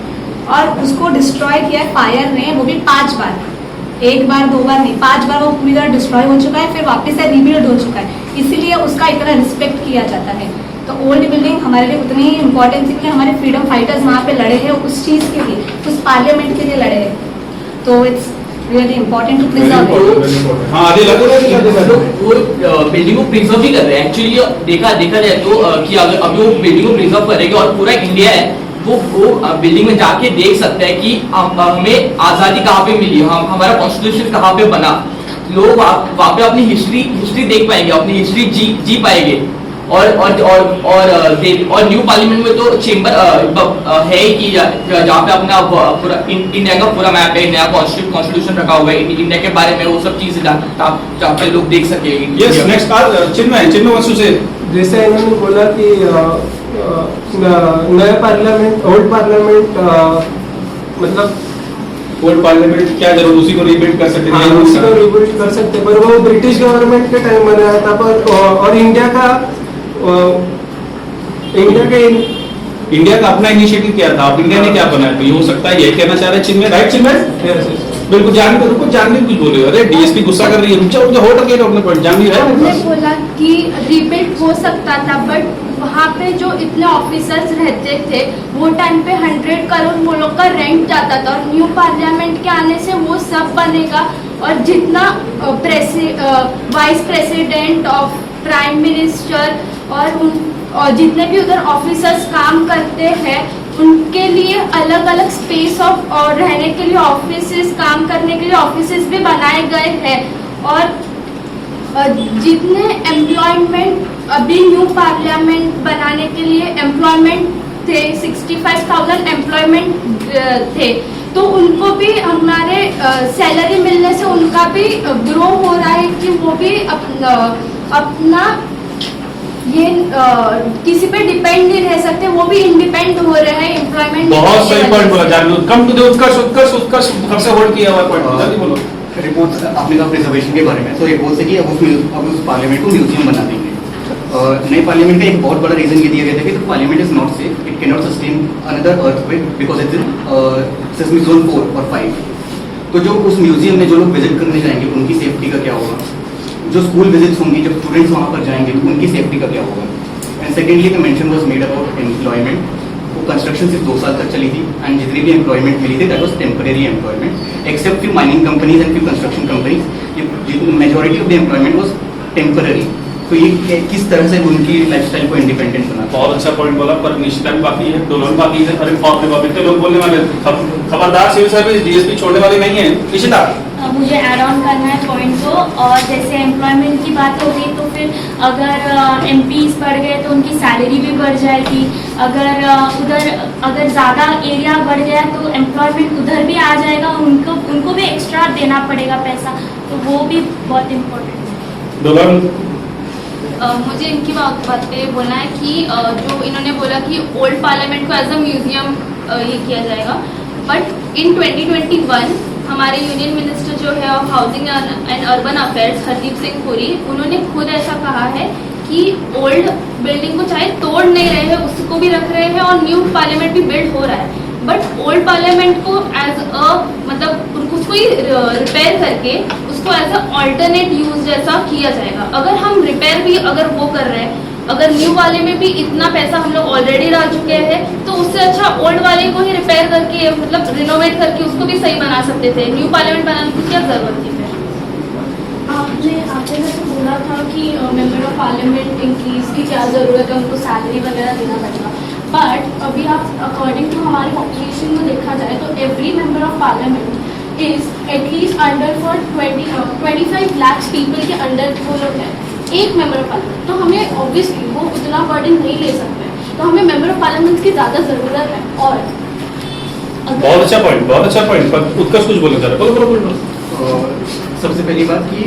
और उसको डिस्ट्रॉय किया है फायर ने, वो भी 5 बार, 1 बार 2 बार नहीं, 5 बार वो पूरी तरह डिस्ट्रॉय हो चुका है, फिर वापस से रीबिल्ड हो चुका है, इसीलिए उसका इतना रिस्पेक्ट किया जाता है। तो ओल्ड बिल्डिंग हमारे लिए उतनी ही इम्पोर्टेंट थी, हमारे फ्रीडम फाइटर्स वहाँ पे लड़े हैं उस चीज़ के लिए, उस पार्लियामेंट के लिए लड़े हैं, तो it's really important to preserve it.
हाँ आदि लगो
वो बिल्डिंग को प्रिजर्व भी कर रहे हैं। एक्चुअली देखा जाए तो कि अगर अभी वो बिल्डिंग को प्रिजर्व करेंगे और पूरा इंडिया है वो बिल्डिंग में जाके देख सकते हैं कि हमें आज़ादी कहाँ पे मिली, हमारा कॉन्स्टिट्यूशन कहाँ पे बना। लोग वहाँ पे अपनी हिस्ट्री देख पाएंगे, अपनी हिस्ट्री जी पाएंगे। और न्यू पार्लियामेंट में तो चेंबर है ही कि जहाँ पे अपना पूरा इंडिया का पूरा मैप है, नया कॉन्स्टिट्यूशन रखा हुआ है इंडिया के बारे में, वो सब चीजें जहाँ पे लोग देख सके।
यस नेक्स्ट चिन्मय वंशु से
जैसे इन्होंने बोला कि नया पार्लियामेंट ओल्ड पार्लियामेंट मतलब
ओल्ड पार्लियामेंट क्या जरूर उसी को रिबिल्ड कर सकते हैं,
उसी को रिबिल्ड कर सकते, पर वो ब्रिटिश गवर्नमेंट के टाइम बनाया था। पर और इंडिया का
अपना इनिशिएटिव क्या था, अब इंडिया ने क्या बनाया? तो ये हो सकता है, यही कहना चाह रहे हैं चिन्मय, राइट चिन्मय? बिल्कुल जानवी रुको, जानवी कुछ बोल रही है। अरे डीएसपी गुस्सा कर रही है, रुक जाओ हो टके अपने पॉइंट। जानवी है
हमने बोला कि रिबिल्ड हो सकता था, बट वहाँ पे जो इतने ऑफिसर्स रहते थे वो टाइम पे 100 करोड़ वो लोग का रेंट जाता था, और न्यू पार्लियामेंट के आने से वो सब बनेगा। और जितना vice president of prime minister और जितने भी उधर ऑफिसर्स काम करते हैं उनके लिए अलग अलग स्पेस और रहने के लिए ऑफिसेस, काम करने के लिए ऑफिसेस भी बनाए गए हैं। और जितने एम्प्लॉयमेंट अभी न्यू पार्लियामेंट बनाने के लिए एम्प्लॉयमेंट थे, 65,000 एम्प्लॉयमेंट थे, तो उनको भी हमारे सैलरी मिलने से उनका भी ग्रो हो रहा है कि वो भी अपना ये किसी पे डिपेंड नहीं रह सकते, वो भी इंडिपेंडेंट हो रहे हैं एम्प्लॉयमेंट।
बहुत सही पॉइंट बोला जानवी, कम टू द उत्कर्ष सबसे होल्ड किया हुआ पॉइंट जल्दी बोलो।
रिपोर्ट आपने कहा प्रिजर्वेशन के बारे में, तो रिपोर्ट से कि अब उस पार्लियामेंट को म्यूजियम बना देंगे। नए पार्लियामेंट का एक बहुत बड़ा रीजन ये दिया गया था कि तो parliament is not safe, it can not sustain another earthquake because it's in seismic zone 4 और 5। तो जो उस म्यूजियम में जो लोग विजिट करने जाएंगे उनकी सेफ्टी का क्या होगा, जो स्कूल विजिट्स होंगी जब स्टूडेंट्स वहाँ पर जाएंगे तो उनकी सेफ्टी का क्या होगा। And secondly the mention was made about employment. वो कंस्ट्रक्शन सिर्फ 2 साल तक चली थी एंड जितनी भी एम्प्लॉयमेंट मिली थी that was temporary employment except few mining companies and few construction companies, majority of the employment was temporary. तो ये किस तरह से उनकी लाइफस्टाइल को इंडिपेंडेंट बना।
बहुत अच्छा पॉइंट बोला, पर निश्चित बाकी है, डोलन बाकी है, अरे फॉर्म में इतने लोग बोलने वाले, खबरदार सिविल सर्विस डीएसपी छोड़ने वाली नहीं है। निशिता
मुझे ऐड ऑन करना है पॉइंट को, और जैसे एम्प्लॉयमेंट की बात होगी तो फिर अगर एमपीज बढ़ गए तो उनकी सैलरी भी बढ़ जाएगी। अगर ज़्यादा एरिया बढ़ गया तो एम्प्लॉयमेंट उधर भी आ जाएगा, उनको भी एक्स्ट्रा देना पड़ेगा पैसा, तो वो भी बहुत इम्पोर्टेंट है।
डोलन
मुझे इनकी बात पे बोलना है कि जो इन्होंने बोला कि ओल्ड पार्लियामेंट को एज अ म्यूजियम ये किया जाएगा, बट इन 2021 हमारे यूनियन मिनिस्टर जो है of housing and urban affairs Hardeep Singh Puri, उन्होंने खुद ऐसा कहा है कि ओल्ड बिल्डिंग को चाहे तोड़ नहीं रहे हैं उसको भी रख रहे हैं और न्यू पार्लियामेंट भी बिल्ड हो रहा है, बट ओल्ड पार्लियामेंट को एज अ मतलब उसको ही रिपेयर करके उसको एज अ ऑल्टरनेट यूज जैसा किया जाएगा। अगर हम रिपेयर भी अगर वो कर रहे हैं, अगर न्यू वाले में भी इतना पैसा हम लोग ऑलरेडी डाल चुके हैं, तो उससे अच्छा ओल्ड वाले को ही रिपेयर करके मतलब रिनोवेट करके उसको भी सही बना सकते थे। न्यू पार्लियामेंट बनाने की क्या जरूरत थी फिर?
आपने जैसे बोला था कि मेंबर ऑफ पार्लियामेंट इंक्रीज की क्या ज़रूरत है, उनको सैलरी वगैरह देना पड़ेगा, बट अभी आप अकॉर्डिंग टू हमारे पॉपुलेशन में देखा जाए तो every member of parliament is at least under for 25 lakh people के अंडर वो लोग हैं एक मेंबर ऑफ पार्लियामेंट। तो हमें ऑब्वियसली वो उतना बर्डन नहीं ले सकते, तो हमें मेंबर ऑफ पार्लियामेंट की ज़्यादा ज़रूरत है। और
बहुत अच्छा पॉइंट, पर उत्कर्ष कुछ बोलना चाह रहे, बोलो।
सबसे पहली बात कि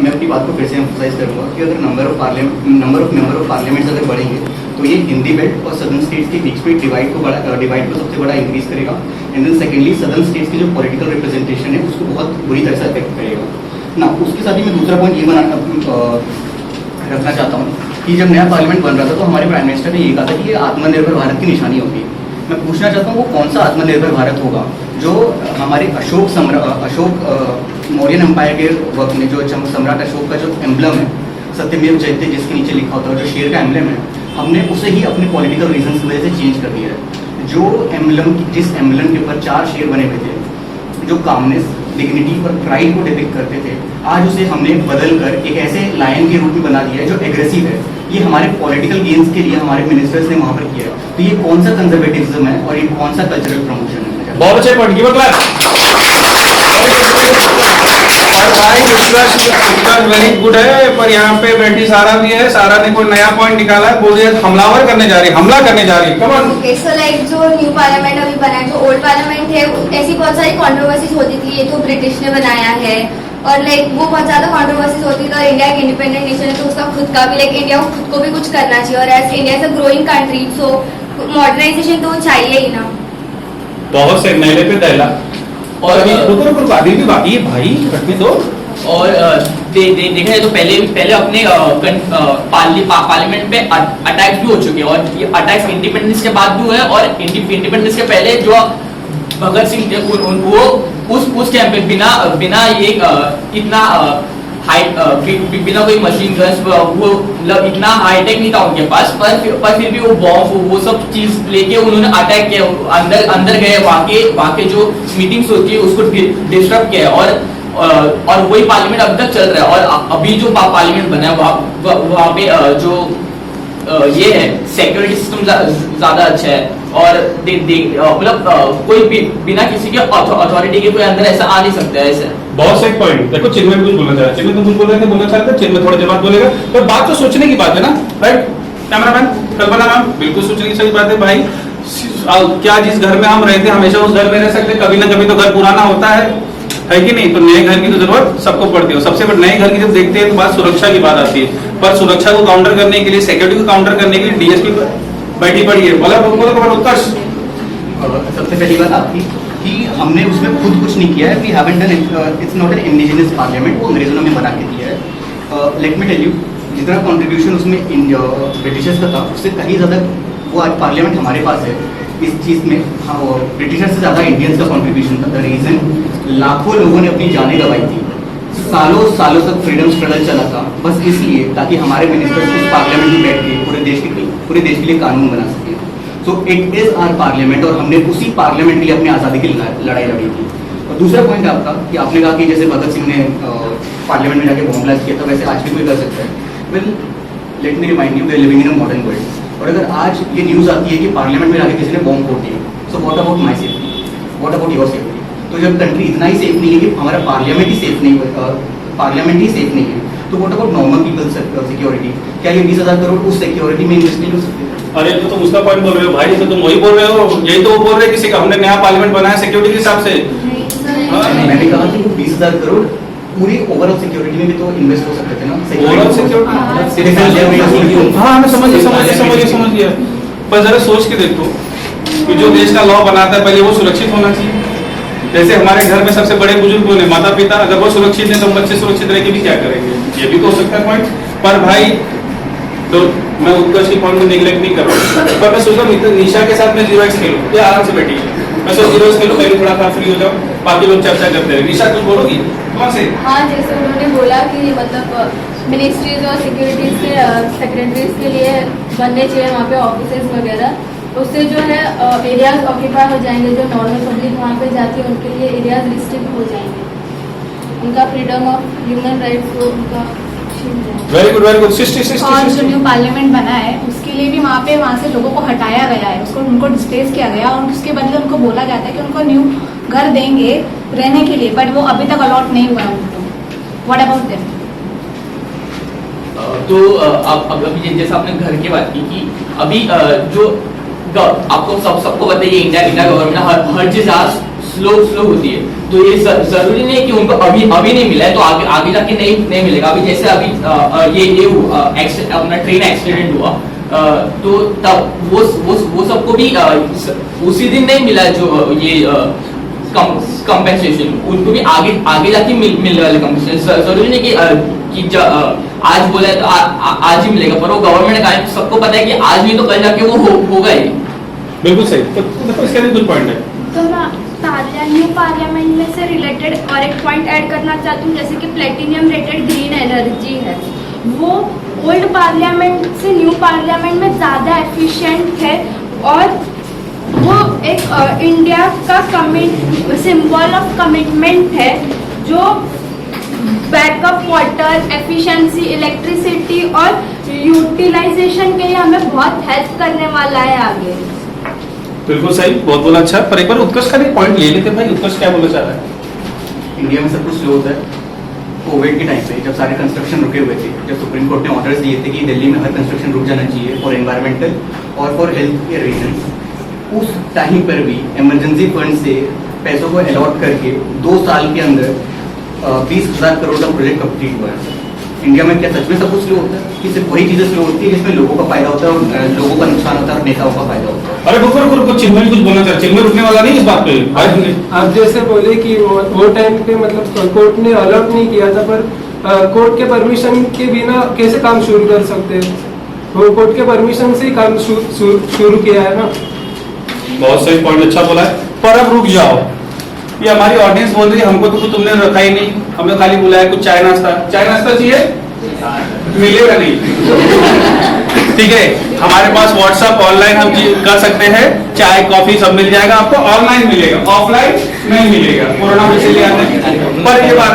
मैं अपनी बात को फिर से एम्फसाइज करूंगा कि अगर number of member of parliament अगर बढ़ेंगे तो ये हिंदी बेल्ट और सदर्न स्टेट्स के बीच में डिवाइड को सबसे बड़ा इंक्रीज करेगा। And then secondly southern states की जो पॉलिटिकल रिप्रेजेंटेशन है उसको बहुत बुरी तरह से अफेक्ट करेगा ना। उसके साथ ही मैं दूसरा पॉइंट ये रखना चाहता हूँ कि जब नया पार्लियामेंट बन रहा था तो हमारे प्राइम मिनिस्टर ने ये कहा था कि ये आत्मनिर्भर भारत की निशानी होगी। मैं पूछना चाहता हूँ वो कौन सा आत्मनिर्भर भारत होगा जो हमारे अशोक मौर्यन एम्पायर के वक्त में जो सम्राट अशोक का जो एम्बलम है सत्यमेव जयते जिसके नीचे लिखा होता है जो शेर का एम्बलम है, हमने उसे ही अपने पॉलिटिकल रीजन की वजह से चेंज कर दिया है। जो जिस एम्बलम के ऊपर 4 शेर बने हुए थे जो कामनेस, डिग्निटी और प्राइड को डिपिक्ट करते थे, आज उसे हमने बदल कर एक ऐसे लायन के रूप में बना दिया है जो एग्रेसिव है। ये हमारे पॉलिटिकल गेम्स के लिए हमारे मिनिस्टर्स ने वहाँ पर किया है। तो ये कौन सा कंजर्वेटिज्म है और ये कौन सा कल्चरल प्रमोशन है?
बहुत अच्छे point, give a clap. Very good है, पर यहाँ पे बैठी सारा भी है, सारा ने कोई नया पॉइंट निकाला है, बोल दिया हमला करने जा रही है। Come on.
Okay, so like जो न्यू पार्लियामेंट अभी बना है, जो ओल्ड पार्लियामेंट है, ऐसी बहुत सारी कंट्रोवर्सीज होती थी, ये तो ब्रिटिश ने बनाया है और लाइक वो बहुत ज्यादा कंट्रोवर्सीज होती थी। और इंडिया एक इंडिपेंडेंट नेशन है तो उसका खुद का भी लाइक इंडिया को खुद को भी कुछ करना चाहिए, और as India is a growing country so modernization तो चाहिए ही ना।
बहुत से नए पे दहला और अभी रुको अभी भी बाकी है भाई, रखने दो।
और देखा जाए तो पहले अपने पार्लियामेंट पे अटैक्स भी हो चुके हैं, और ये अटैक्स इंडिपेंडेंस के बाद भी हुए हैं, और इंडिपेंडेंस के पहले जो भगत सिंह थे वो उस टाइम पे बिना ये इतना बिना कोई मशीन गन्स वो मतलब इतना हाईटेक नहीं था उनके पास, पर फिर भी वो बॉम्ब वो सब चीज लेके उन्होंने अटैक किया, अंदर गए, वहाँ के जो मीटिंग्स होती है उसको डिस्टर्ब किया, और वही पार्लियामेंट अब तक चल रहा है। और अभी जो पार्लियामेंट बना है वहाँ पे जो ये है सिक्योरिटी सिस्टम ज्यादा अच्छा है, और मतलब कोई बिना किसी के अथॉरिटी के कोई अंदर ऐसा आ नहीं सकता है ऐसे।
बहुत सही पॉइंट। देखो चिन्मय कुछ बोलना चाह रहा है, चिन्मय तुम कुछ बोलना चाह रहे थे, चिन्मय थोड़ा जवाब बोलेगा, पर बात तो सोचने की बात है ना, राइट कैमरामैन कल्पना मैम? बिल्कुल सोचने की सही बात है भाई। क्या जिस घर में हम रहते हैं हमेशा उस घर में रह सकते, कभी ना कभी तो घर पुराना होता है, है कि नहीं? तो नए घर की तो जरूरत सबको पड़ती है। सबसे बड़ी नए घर की जब देखते हैं तो बात सुरक्षा की बात आती है, पर सुरक्षा को काउंटर करने के लिए, सिक्योरिटी को काउंटर करने के लिए डीएसपी बैठी पड़ी है। बोला उत्कर्ष,
सबसे पहली बात आपकी कि हमने उसमें खुद कुछ नहीं किया है। We haven't done, it's not an indigenous parliament, वो अंग्रेजों ने बना के दिया है। लेट मी टेल यू, जितना कंट्रीब्यूशन उसमें ब्रिटिशर्स का था उससे कहीं ज़्यादा वो आज पार्लियामेंट हमारे पास है इस चीज़ में। हाँ, ब्रिटिशर्स से ज़्यादा इंडियंस का कंट्रीब्यूशन था। द रीज़न लाखों लोगों ने अपनी जानें गंवाई थी, सालों सालों तक फ्रीडम स्ट्रगल चला था, बस इसलिए ताकि हमारे मिनिस्टर्स उस पार्लियामेंट में बैठ के पूरे देश के लिए कानून बना सके। So it is our parliament, और हमने उसी पार्लियामेंट के लिए अपनी आज़ादी की लड़ाई लड़ी थी। और दूसरा पॉइंट आपका कि आपने कहा कि जैसे भगत सिंह ने पार्लियामेंट में जाके बॉम्ब ब्लास्ट किया था, वैसे आज भी कोई कर सकता है। Well, let me remind you, we are living in a modern world. और अगर आज ये न्यूज़ आती है कि पार्लियामेंट में जाके किसी ने बॉम्ब फोड़ दिया, so what about my safety, what about your safety? तो जब कंट्री इतना ही सेफ नहीं है कि हमारा पार्लियामेंट ही सेफ नहीं है, तो what about normal people security? क्या ये 20,000 करोड़ उस सिक्योरिटी में इन्वेस्ट नहीं हो सकते?
अरे तो तुम उसका पॉइंट बोल रहे हो भाई, तो तुम वही बोल रहे हो, यही तो वो बोल रहे हैं किसी का हमने नया पार्लियामेंट बनाया सिक्योरिटी के हिसाब से।
मैंने कहा कि वो 20,000 करोड़ पूरी ओवरऑल सिक्योरिटी में भी तो इन्वेस्ट हो सकते थे ना।
ओवरऑल सिक्योरिटी, हाँ मैं समझ गया। पर जरा सोच के देखो कि जो देश का लॉ बनाता है पहले वो सुरक्षित होना चाहिए। जैसे हमारे घर में सबसे बड़े बुजुर्ग ने माता पिता, अगर वो सुरक्षित है तो बच्चे सुरक्षित रह के भी क्या करेंगे? ये भी तो हो सकता है पॉइंट। पर भाई तो मैं उत्कर्ष की पॉइंट को नेग्लेक्ट नहीं कर रहा, पर मैं सोच रहा हूँ निशा के साथ मैं 0x खेलूं, ये आराम से बैठी है, मैं सोच 0x खेलूं, मैं भी थोड़ा सा फ्री हो जाऊँ, बाकी लोग चर्चा करते रहे। निशा कुछ बोलोगी? कौन से?
हाँ, जैसे उन्होंने बोला कि मतलब मिनिस्ट्रीज और सिक्योरिटीज के सेक्रेटरीज के लिए बनने चाहिए वहाँ पे ऑफिसेज वगैरह, उससे जो है एरियाज ऑक्यूपाई हो जाएंगे, जो नॉर्मल पब्लिक वहाँ पे जाती है उनके लिए एरियाज रिस्ट्रिक्ट हो जाएंगे, उनका फ्रीडम ऑफ ह्यूमन राइट्स को उनका छीन जाएगा।
वेरी गुड
और जो न्यू पार्लियामेंट बना है उसके लिए भी वहाँ से लोगों को हटाया गया है, उनको डिस्प्लेस किया गया और उसके बदले उनको बोला जाता है कि उनको न्यू घर देंगे रहने के लिए, बट वो अभी तक अलॉट नहीं हुआ है उनको। What about them?
तो अब अभी जैसे आपने घर की बात की कि अभी जो आपको सबको पता है ये इंडिया गवर्नमेंट हर चीज स्लो होती है, तो ये जरूरी नहीं है कि उनको अभी नहीं मिला है तो आगे जाके नहीं मिलेगा। अभी जैसे अभी ये अपना ट्रेन एक्सीडेंट हुआ, तो तब वो सबको भी उसी दिन नहीं मिला जो ये कंपेंसेशन, उनको भी आगे जाके मिलने वाले कंपेंसेशन। जरूरी नहीं कि आज बोला है तो आज ही मिलेगा, पर वो गवर्नमेंट का सबको पता है कि आज नहीं तो कल जाके वो होगा ही।
बिल्कुल सही, तो इसका भी कुछ पॉइंट है।
तो मैं न्यू पार्लियामेंट में से रिलेटेड और एक पॉइंट ऐड करना चाहती हूँ, जैसे कि प्लेटिनियम रेटेड ग्रीन एनर्जी है, वो ओल्ड पार्लियामेंट से न्यू पार्लियामेंट में ज़्यादा एफिशिएंट है, और वो एक इंडिया का सिंबल ऑफ कमिटमेंट है, जो बैकअप वाटर एफिशिएंसी, इलेक्ट्रिसिटी और यूटिलाइजेशन के लिए हमें बहुत हेल्प करने वाला है आगे।
बिल्कुल सही, बहुत बोला। अच्छा, पर एक बार उत्कर्ष का एक पॉइंट ले लेते भाई, उत्कर्ष क्या बोलना चाह रहा है?
इंडिया में सब कुछ स्लो होता है। कोविड के टाइम पे जब सारे कंस्ट्रक्शन रुके हुए थे, जब सुप्रीम कोर्ट ने ऑर्डर्स दिए थे कि दिल्ली में हर कंस्ट्रक्शन रुक जाना चाहिए फॉर एनवायरमेंटल और फॉर हेल्थ के रीजन, उस टाइम पर भी इमरजेंसी फंड से पैसों को अलॉट करके 2 साल के अंदर 20,000 करोड़ का प्रोजेक्ट कंप्लीट हुआ है। इंडिया में क्या सच में सब कुछ स्लो होता है कि सिर्फ वही चीजें स्लो होती है जिसमें लोगों का फायदा होता है और लोगों का नुकसान होता है और नेताओं का फायदा होता है?
अरे रुको, चिन्मय कुछ बोलना चाह, चिन्मय रुकने वाला नहीं इस बात पे।
आप जैसे बोले कि वो टाइम पे मतलब कोर्ट ने अलॉट नहीं किया था, पर कोर्ट के परमिशन के बिना कैसे काम शुरू कर सकते हैं? वो कोर्ट के परमिशन से ही काम शुरू किया है ना।
बहुत सही पॉइंट, अच्छा बोला है। पर अब रुक जाओ, ये हमारी ऑडियंस बोल रही है हमको तो तुमने रखा ही नहीं, हमें खाली बुलाया कुछ चाय नाश्ता चाहिए, मिलेगा नहीं। ठीक है, हमारे पास व्हाट्सएप ऑनलाइन हम कर सकते हैं, चाय कॉफी सब मिल जाएगा आपको, ऑनलाइन मिलेगा, ऑफलाइन नहीं मिलेगा, कोरोना में चले आते हैं। पर ये बात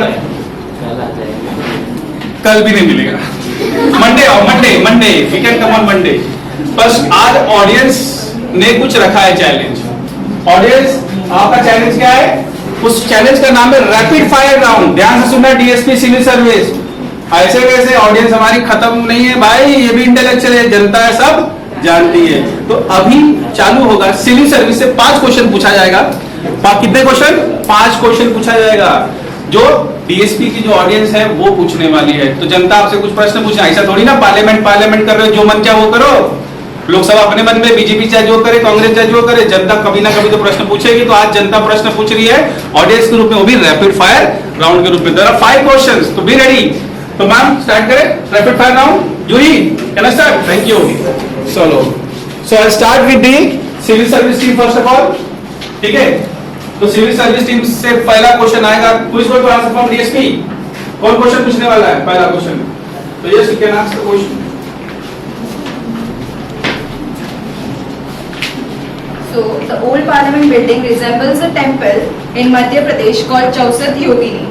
कल भी नहीं मिलेगा, मंडे आओ, Monday we can come on Monday. बस आज ऑडियंस ने कुछ रखा है चैलेंज। ऑडियंस आपका चैलेंज क्या है? उस चैलेंज का नाम है रैपिड फायर राउंड। ध्यान से सुनना डीएसपी सिविल सर्विस, ऐसे वैसे ऑडियंस हमारी खत्म नहीं है भाई, ये भी इंटेलेक्चुअल है, जनता है, सब जानती है। तो अभी चालू होगा, सिविल सर्विस से 5 क्वेश्चन पूछा जाएगा। कितने क्वेश्चन? 5 क्वेश्चन पूछा जाएगा। जो डीएसपी की जो ऑडियंस है वो पूछने वाली है। तो जनता आपसे कुछ प्रश्न पूछना, ऐसा थोड़ी ना पार्लियामेंट कर रहे हो, जो मन क्या वो करो। लोकसभा अपने मन में, बीजेपी चाहे जो करे, कांग्रेस चाहे जो करे, जनता कभी ना कभी तो प्रश्न पूछेगी। तो आज जनता प्रश्न पूछ रही है ऑडियंस के रूप में, वो भी रैपिड फायर राउंड के रूप में। देयर आर 5 क्वेश्चंस, तो बी रेडी। तो मैम स्टार्ट करें rapid fire round. Juhi can I start? Thank you. चलो, so I start with the civil service team first of all, ठीक है। तो सिविल सर्विस टीम से पहला क्वेश्चन आएगा, who is going to answer from DSP? कौन question पूछने वाला है पहला क्वेश्चन? तो yes, you can ask the question.
So, the old parliament building resembles a temple in Madhya Pradesh called Chausat Yogini.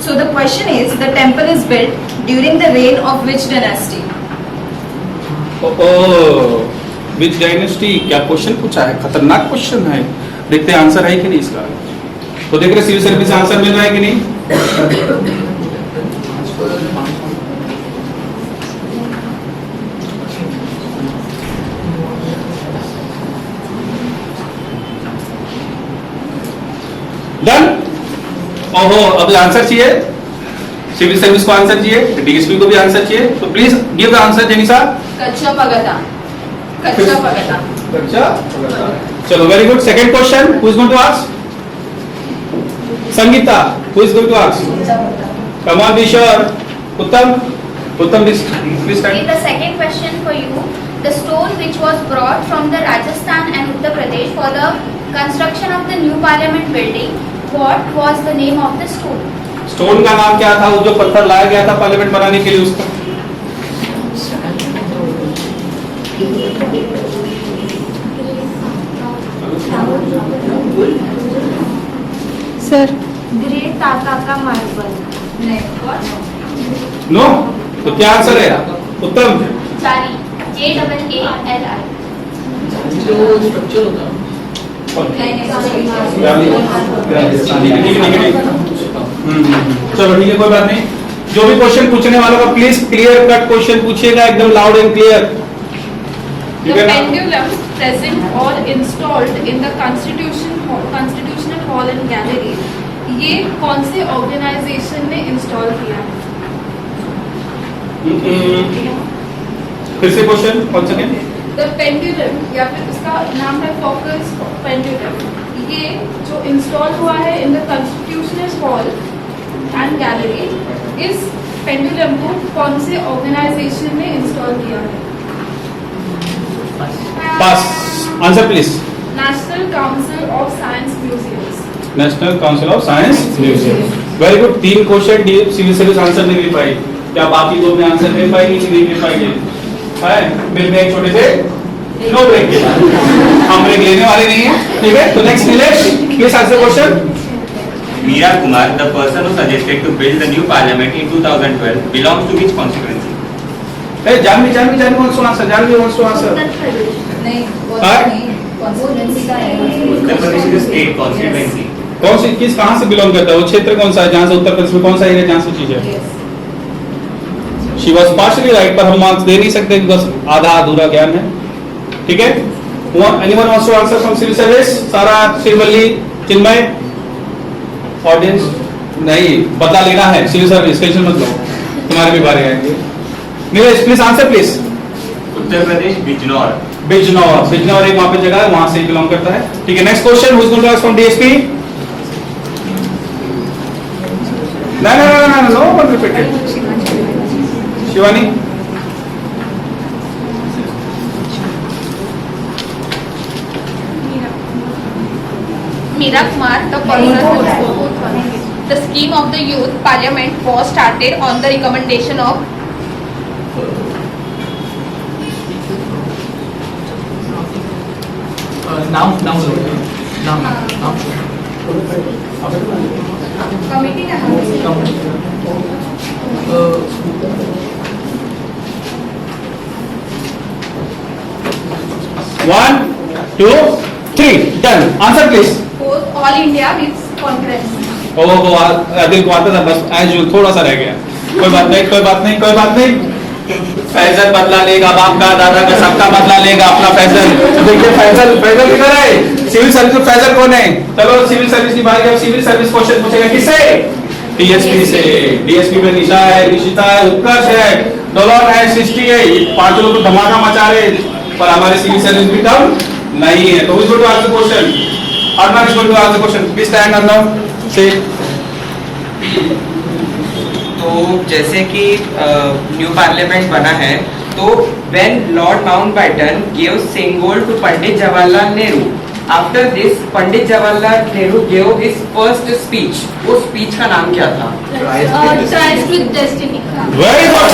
So, the question is, the temple is built during the reign of which dynasty?
Which dynasty? क्या question पूछा है, खतरनाक question है। देखते हैं answer है कि नहीं इसका। तो देख रहे सिविल सर्विस से आंसर मिल रहा है कि नहीं? डन? ओहो, अब आंसर चाहिए, सिविल सर्विस को आंसर चाहिए, डीएसपी को भी आंसर चाहिए। तो please give the answer Jenisa.
Kacha Pagata. Kacha Pagata.
अच्छा, चलो very good. Second question, who is going to ask? Sangeeta, who is going to ask? Come on, be sure. Uttam please
Okay,
start.
the second question for you. The stone which was brought from the Rajasthan and Uttar Pradesh for the construction of the new parliament building, what was the name of the stone?
Stone का नाम क्या था, वो जो पत्थर लाया गया था पार्लियामेंट बनाने के लिए उसका?
सर
Great Tata का marble. नहीं, what?
नो, तो क्या आंसर है? उत्तम।
Chari. JAALI.
जो स्ट्रक्चर होता है
चलो ठीक है, कोई बात नहीं। जो भी क्वेश्चन पूछने वालों का प्लीज क्लियर कट क्वेश्चन पूछिएगा, एकदम loud and clear.
The pendulums present or installed in the constitutional hall and gallery, ये कौन से ऑर्गेनाइजेशन ने इंस्टॉल किया?
फिर से क्वेश्चन कौन सा?
The pendulum या फिर उसका नाम है फोकस pendulum, ये जो इंस्टॉल हुआ है in the constitutional hall and gallery, इस पेंडुलम को कौन से ऑर्गेनाइजेशन ने इंस्टॉल किया है?
Pass answer please.
National council of science museums.
National council of science museum. Very good. 3 question civil service answer नहीं मिल पाई, क्या बाकी 2 में आंसर मिल पाएगी कि नहीं मिल पाएगी? मिल में एक छोटे से नो ब्रेक के बाद हम ब्रेक लेने वाले नहीं है, ठीक है। तो next Nilesh, please answer question.
Meera Kumar, the person who suggested to build the new parliament in 2012, belongs to which constituency?
Janvi wants to answer, Janvi wants to answer।
नहीं, constituency का है।
Uttar Pradesh is a state constituency.
कौन सी, किस, कहां से belong करता है वो क्षेत्र, कौन सा है जहां से उत्तर प्रदेश में कौन सा एरिया जहां से चीज है? शी वॉज पार्शली राइट, पर हम मार्क्स दे नहीं सकते बिकॉज आधा अधूरा ज्ञान है, ठीक है। Anyone wants to answer from civil service? Sara, Srivalli, Chinmay, audience? नहीं, बदला लेना है सिविल सर्विस, टेंशन मत लो, तुम्हारे भी बारे आएंगे। Nilesh please answer please.
Uttar Pradesh Bijnor.
Bijnor एक वहां पे जगह है, वहां से बिलोंग करता है, ठीक है। Next question, who is going to ask from DSP? No one repeated. Shivani,
Meera Kumar, the person. The scheme of the youth parliament was started on the recommendation of
नाम
कमिटी का
one two three, done. Answer please.
All India Youth Congress.
ओहो, दिल को आता था, बस as usual थोड़ा सा रह गया। कोई बात नहीं। फैजल बदला लेगा, बाप का, दादा का, सबका बदला लेगा अपना फैजल। देखिए फैजल किधर है? सिविल सर्विस में फैजल कौन है? चलो सिविल सर्विस की बारी, अब सिविल सर्विस क्वेश्चन पूछेगा किससे? टीएसपी से, डीएसपी में निशा है, निशिता है, उत्कर्ष है, डोलर है, सृष्टि है, ये पांचों लोग तो धमाका मचा रहे हैं, पर हमारे सिविल सर्विस भी कम नहीं है। तो इसको to answer question, Arman is going to ask the question. Please stand up now. Say.
तो जैसे कि न्यू पार्लियामेंट बना है, तो when Lord Mountbatten gave Singol to Pandit Jawaharlal Nehru, after this Pandit Jawaharlal Nehru gave his first speech. वो speech का नाम क्या था?
Tries with destiny.
Very good.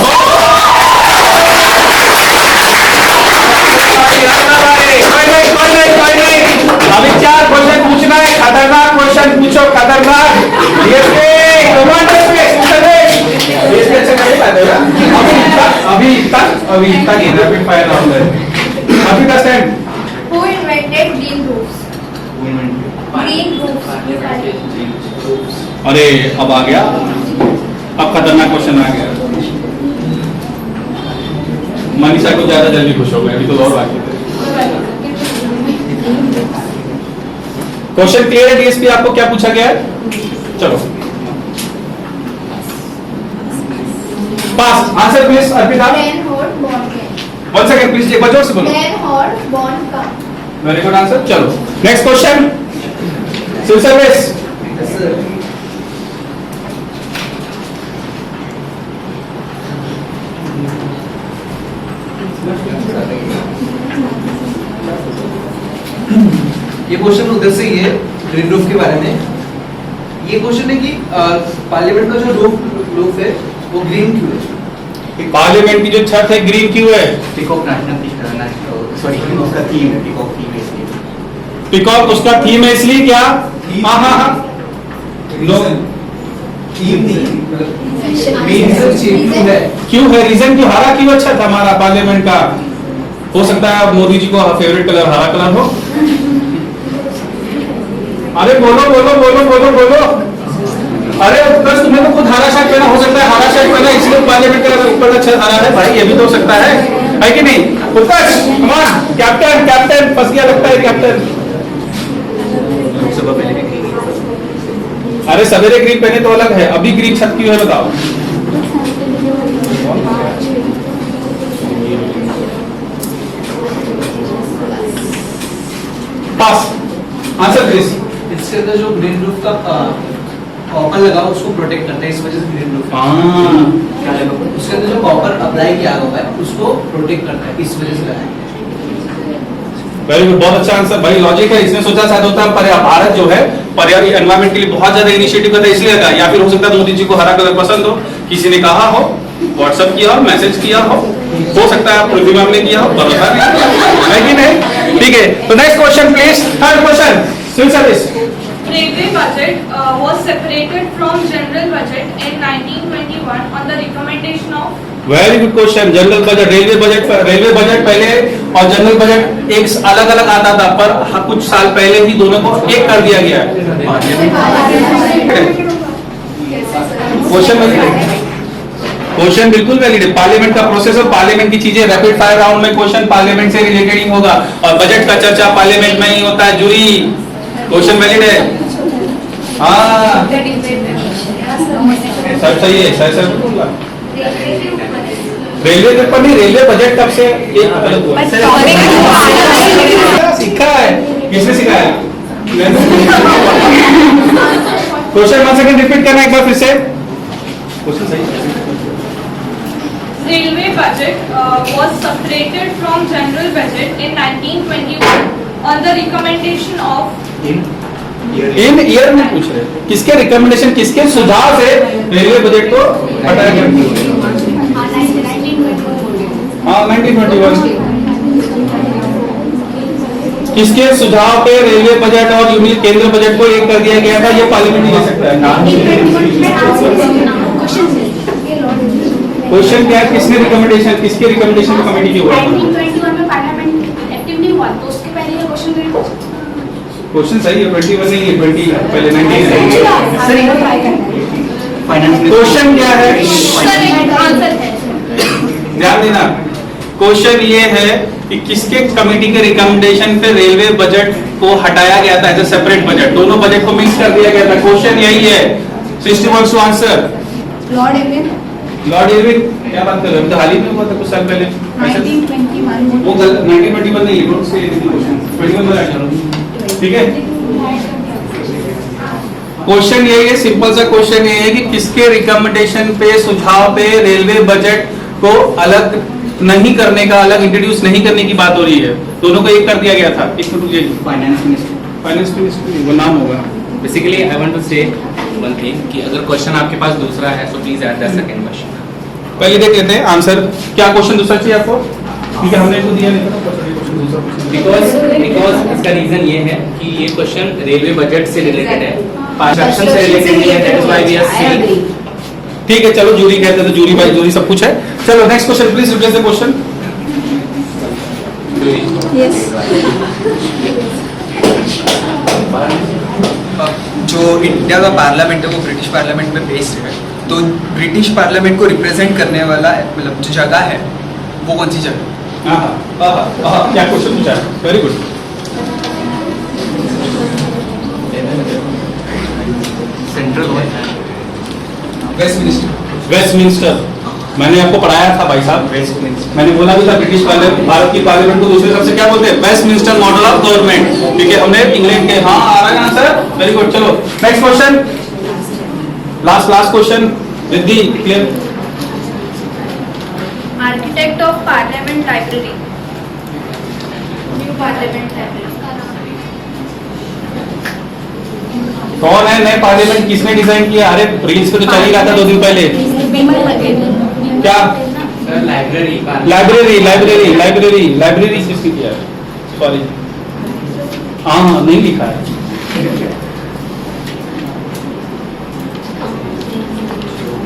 अभी 4 क्वेश्चन पूछना है, खतरनाक क्वेश्चन पूछो, खतरनाक। अभी तक ही रैपिड फायर राउंड है। अभी का stand.
Who invented green roofs? Green roofs.
अरे अब आ गया, अब खतरनाक क्वेश्चन आ गया। मनीषा को ज्यादा जल्दी खुश हो गए, अभी तो और बाकी थे। क्वेश्चन क्लियर है डीएसपी? आपको क्या पूछा गया है? चलो pass answer please Arpita.
Reinhold Bonnke.
One second please, एक बार जोर से बोलो।
Reinhold Bonnke.
Very good answer. चलो नेक्स्ट क्वेश्चन, सिविल सर्विस।
ये क्वेश्चन उधर से ही है, ग्रीन रूफ के बारे में। ये क्वेश्चन है कि पार्लियामेंट का जो रूफ है वो ग्रीन क्यों है?
पार्लियामेंट की जो छत है ग्रीन क्यों है?
पीकॉक सॉरी उसका थीम है, पीकॉक थीम है इसलिए।
पीकॉक उसका थीम है इसलिए क्या? हाँ हाँ हाँ,
थीम नहीं,
क्यों है? रीजन क्यों? हरा क्यों अच्छा था हमारा पार्लियामेंट का? हो सकता है मोदी जी को फेवरेट कलर हरा कलर हो। अरे बोलो बोलो बोलो बोलो बोलो। अरे बस तुम्हें तो खुद हरा शर्ट पहना, हो सकता है हरा शर्ट पहना इसलिए पार्लियामेंट कलर ऊपर अच्छा हरा है भाई, ये भी तो हो सकता है कि नहीं? उत्कर्ष कम ऑन, कैप्टन कैप्टन फंस गया लगता है कैप्टन।
लोकसभा पहले भी ग्रीन।
अरे सवेरे ग्रीन पहने तो अलग है, अभी ग्रीन छत क्यों है बताओ? पास आंसर प्लीज।
इसके अंदर जो ग्रीन रूफ का कॉपर लगा उसको प्रोटेक्ट करता है, इस वजह से ग्रीन रूफ क्या लगा उसके अंदर जो कॉपर अप्लाई किया हुआ है उसको प्रोटेक्ट करता है, इस वजह से लगाया।
वेरी गुड, बहुत अच्छा आंसर भाई, लॉजिक है। इसने सोचा शायद होता है भारत जो है पर्यावरण एनवायरमेंट के लिए बहुत ज्यादा इनिशिएटिव करता है इसलिए लगा, या फिर हो सकता है मोदी जी को हरा कलर पसंद हो, किसी ने कहा हो, व्हाट्सएप किया हो, मैसेज किया हो सकता है आप पृथ्वी मैम ने किया हो, भरोसा नहीं है कि नहीं? ठीक है, तो next question please. Third question, civil service.
Railway budget was separated from general budget in 1921 on the recommendation of.
Very good question. General budget, railway budget पहले और जनरल बजट एक अलग अलग आता था, पर कुछ साल पहले ही दोनों को एक कर दिया गया है। क्वेश्चन बिल्कुल वैलिड है। पार्लियामेंट का प्रोसेस और पार्लियामेंट की चीजें, रैपिड फायर राउंड में क्वेश्चन पार्लियामेंट से रिलेटेड ही होगा, और बजट का चर्चा पार्लियामेंट में ही होता है। जूरी क्वेश्चन वैलिड है। हाँ सर सही है, सर रेलवे के ऊपर नहीं, रेलवे बजट कब से एक गलत हुआ? सीखा है, किसने सिखाया? क्वेश्चन वन सेकंड रिपीट करना एक बार फिर से। क्वेश्चन सही।
Railway budget was separated from general budget in 1921 on the recommendation of.
In year में पूछ रहे हैं, किसके रिकमेंडेशन, किसके सुझाव से रेलवे बजट को हटाया गया? हाँ 1921। किसके सुझाव पे रेलवे बजट और यूनियन केंद्र बजट को एक कर दिया गया था? ये पार्लियामेंट ही ले सकता है। क्वेश्चन क्या है, किसने रिकमेंडेशन, किसके रिकमेंडेशन कमेटी की हुआ?
1921 में पार्लियामेंट एक्टिव नहीं हुआ, तो उसके पहले ये
क्वेश्चन सही है, 21 नहीं है, 20 पहले 19 क्वेश्चन क्या है? ध्यान देना, क्वेश्चन ये है कि किसके कमेटी के रिकमेंडेशन पे रेलवे बजट को हटाया गया था एज ए सेपरेट बजट, दोनों बजट को मिक्स कर दिया गया था। क्वेश्चन यही है, Srishti wants to answer.
Lord Irwin
Lord Irwin, क्या बात कर रहे हो? अभी तो हाल ही में हुआ था कुछ साल पहले।
1921
वो 1921 नहीं, डोंट से एनीथिंग क्वेश्चन 21 में आया, ठीक है। क्वेश्चन ये है, सिंपल सा क्वेश्चन ये है कि किसके रिकमेंडेशन पे, सुझाव पे रेलवे बजट को अलग नहीं करने का, अलग इंट्रोड्यूस नहीं करने की बात हो रही है। दोनों को एक कर दिया गया था। एक मिनट, ये
फाइनेंस मिनिस्टर।
फाइनेंस मिनिस्टर वो नाम होगा।
बेसिकली आई वांट टू से वन थिंग कि अगर क्वेश्चन आपके पास दूसरा है so please add the second question.
पहले देख लेते हैं आंसर। क्या क्वेश्चन दूसरा चाहिए आपको? ठीक है, हमने इसको दिया नहीं था क्वेश्चन दूसरा।
बिकॉज इसका रीजन ये है कि ये क्वेश्चन रेलवे बजट से रिलेटेड है, कंस्ट्रक्शन से रिलेटेड नहीं है, that is why we are saying.
ठीक है, चलो जूरी कहते हैं तो जूरी बाई जूरी सब कुछ है। चलो next question please replace the question.
जो इंडिया का पार्लियामेंट है वो ब्रिटिश पार्लियामेंट में बेस्ड है, तो ब्रिटिश पार्लियामेंट को रिप्रेजेंट करने वाला मतलब जो जगह है वो कौन सी जगह?
क्या क्वेश्चन पूछा है? Very good.
Central
Westminster.
Westminster मैंने आपको पढ़ाया था भाई साहब।
वेस्टमिनिस्टर
मैंने बोला भी था ब्रिटिश पार्लियामेंट, भारत की पार्लियामेंट को दूसरे सबसे क्या बोलते हैं? Westminster model of government. ठीक है, हमने इंग्लैंड के, हाँ आ रहा है आंसर, वेरी गुड। चलो next question, last question. Riddhi clear?
Architect of parliament library, new parliament library.
कौन है? नए पार्लियामेंट किसने डिजाइन किया? अरे रील्स पे तो चल ही रहा था 2 दिन पहले। क्या?
लाइब्रेरी
लाइब्रेरी किसने किया? सॉरी, हाँ नहीं लिखा है।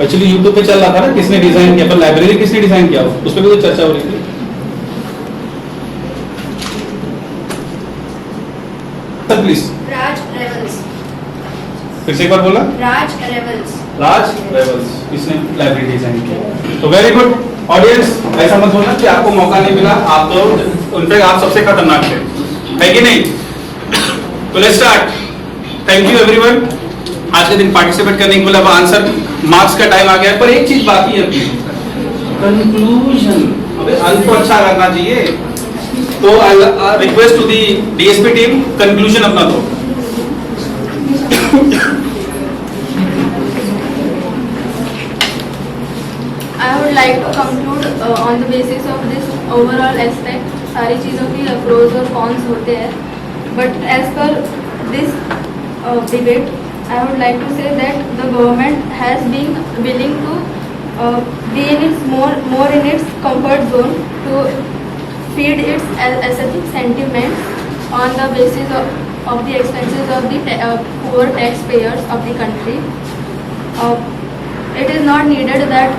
एक्चुअली यूट्यूब पे चल रहा था ना किसने डिजाइन किया, पर लाइब्रेरी किसने डिजाइन किया उस पर भी तो चर्चा हो रही थी। Please
Raj reveals.
फिर से एक बार बोला।
राज रेवल्स।
राज रेवल्स इसने लाइब्रेरी डिजाइन किया। तो वेरी गुड ऑडियंस, ऐसा मत बोलना कि आपको मौका नहीं मिला, आप तो उनपे आप सबसे खतरनाक थे, है कि नहीं? तो let's start. Thank you everyone आज के दिन पार्टिसिपेट करने के लिए। अब आंसर मार्क्स का टाइम आ गया है, पर एक चीज बाकी है अपनी, कंक्लूजन। अबे अंक तो अच्छा करना चाहिए, तो I request to the DSP team conclusion अपना दो।
I would like to conclude on the basis of this overall aspect. सारी चीज़ों की pros और cons होते हैं, but as per this debate, I would like to say that the government has been willing to be in its more in its comfort zone to feed its aesthetic sentiments on the basis of the expenses of the poor taxpayers of the country. It is not needed that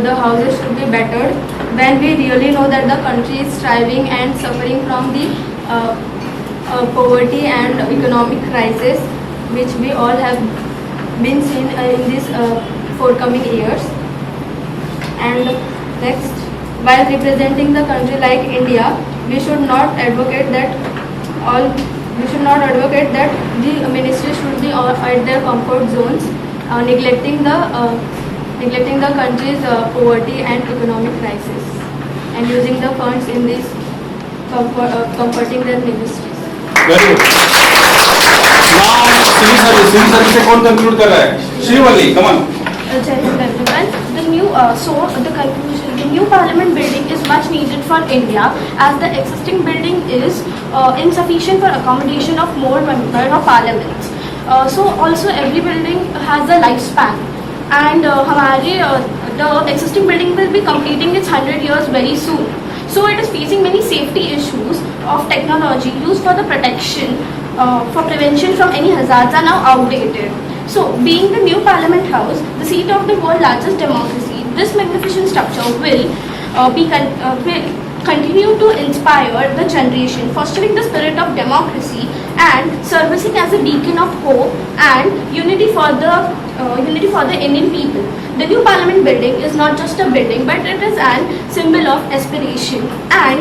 the houses should be bettered when we really know that the country is striving and suffering from the poverty and economic crisis which we all have been seen in these forthcoming years. And next, while representing the country like India, we should not advocate that the ministry should be at their comfort zones, neglecting the country's poverty and economic crisis, and using the funds in this comforting their ministries.
Very good. Civil service से कौन conclude कर रहा है? Srivalli, come on.
Jai Hind everyone. The conclusion, the new parliament building is much needed for India as the existing building is insufficient for accommodation of more members of parliament. So also every building has a lifespan, and the existing building will be completing its 100 years very soon. So it is facing many safety issues of technology used for the protection, for prevention from any hazards are now outdated. So, being the new Parliament House, the seat of the world's largest democracy, this magnificent structure will continue to inspire the generation, fostering the spirit of democracy and servicing as a beacon of hope and unity for the Indian people. The new Parliament building is not just a building, but it is an symbol of aspiration and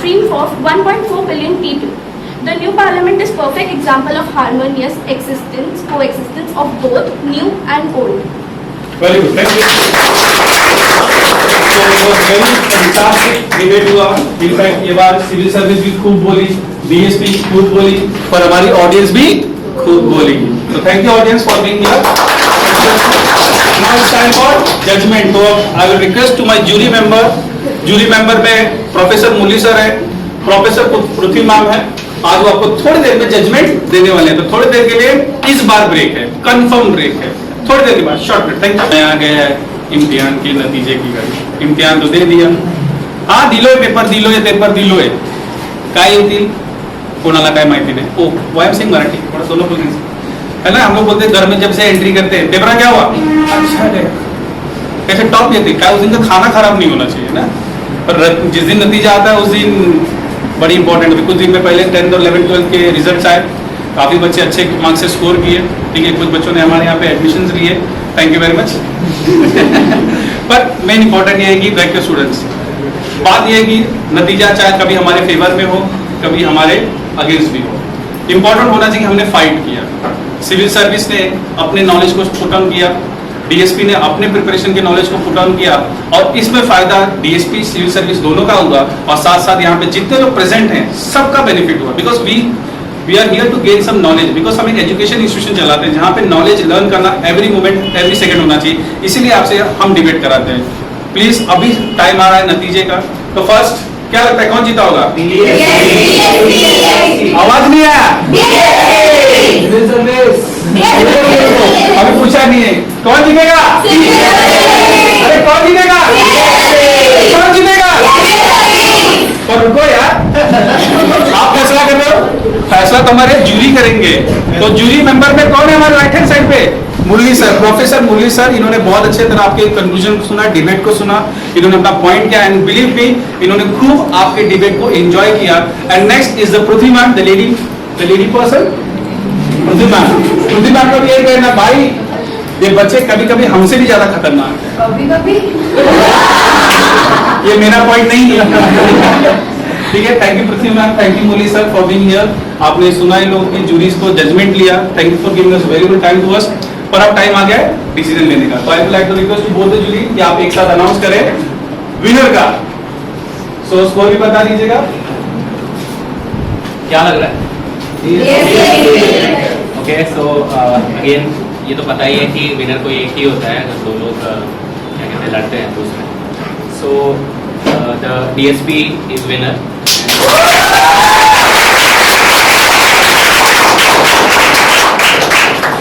dream of 1.4 billion people. The new parliament is perfect example of harmonious coexistence of both new and old.
Very good, thank you. So very fantastic debate हुआ. In fact ये बार civil service भी खूब बोली, DSP खूब बोली, पर हमारी audience भी खूब बोली. So thank you audience for being here. Now it's time for judgment. So I will request to my jury member. Jury member में प्रोफेसर मुरली सर है, प्रोफेसर पृथ्वी मैम है. आज वो आपको थोड़ी देर में जजमेंट देने वाले हैं. तो थोड़ी देर के लिए इस बार ब्रेक है, कंफर्म ब्रेक है. थोड़ी देर के बाद शॉर्ट ब्रेक. Thank you. आ गया है इम्तिहान के नतीजे की घड़ी. इम्तिहान तो दे दिया. हाँ दिलोय पेपर दिलोय काय येतील कोणाला काय माहिती नाही. ओ वायम सिंग मराठी थोड़ा सोलो बोलने है ना. हम लोग बोलते हैं घर में जब से एंट्री करते हैं पेपर क्या हुआ अच्छा है कैसे टॉप लेते क्या उस दिन का खाना खराब नहीं होना चाहिए ना. पर जिस दिन नतीजा आता है उस दिन बड़ी इंपॉर्टेंट है. कुछ दिन में पहले 10th और 11th 12th के रिजल्ट्स आए. काफ़ी बच्चे अच्छे मार्क्स से स्कोर किए. ठीक है, कुछ बच्चों ने हमारे यहाँ पे एडमिशन्स लिए. Thank you very much. पर मेन इंपॉर्टेंट ये है कि ब्रेक के स्टूडेंट्स बात ये है कि नतीजा चाहे कभी हमारे फेवर में हो कभी हमारे अगेंस्ट भी हो. इंपॉर्टेंट होना चाहिए हमने फाइट किया. सिविल सर्विस ने अपने नॉलेज को पुट ऑन किया, डीएसपी ने अपने प्रिपरेशन के नॉलेज को पुट ऑन किया और इसमें फायदा डीएसपी सिविल सर्विस दोनों का हुआ और साथ साथ यहाँ पे जितने लोग प्रेजेंट हैं सबका बेनिफिट हुआ. Because we are here to gain some knowledge. Because हम एक एजुकेशन इंस्टीट्यूशन चलाते हैं जहाँ पे नॉलेज लर्न करना एवरी मोमेंट एवरी सेकंड होना चाहिए. इसीलिए आपसे हम डिबेट कराते हैं. प्लीज अभी टाइम आ रहा है नतीजे का. तो फर्स्ट क्या लगता है कौन जीता होगा? आवाज नहीं आया. अभी पूछा नहीं है कौन जीतेगा. अरे कौन जीतेगा? कौन जीतेगा? और रुको यार आप फैसला कर रहे हो. फैसला तो हमारे जूरी करेंगे. तो जूरी मेंबर में कौन है हमारे राइट हैंड साइड पे? मुरली सर, प्रोफेसर मुरली सर. इन्होंने बहुत अच्छे तरह आपके कंक्लूजन को सुना, डिबेट को सुना. इन्होंने अपना पॉइंट किया एंड बिलीव मी इन्होंने खूब आपके डिबेट को एंजॉय किया. And next is the Prithvi ma'am, the lady person. Prithvi ma'am का भी यही कहना भाई ये बच्चे कभी कभी हमसे भी ज्यादा खतरनाक है. ये मेरा पॉइंट नहीं है. ठीक है, thank you Prithvi ma'am, thank you Murali sir for being here. आपने सुना इन लोगों की जूरीज को जजमेंट लिया. Thank you for giving us very good time to us. पर अब टाइम आ गया है डिसीजन लेने का. तो I would like to request to both the jury कि आप एक साथ अनाउंस करें विनर का. सो स्कोर भी बता दीजिएगा.
क्या लग रहा है? ओके, सो अगेन ये तो पता ही है कि विनर को एक ही होता है अगर दो लोग क्या कहते हैं लड़ते हैं तो उसमें. So the DSP is winner.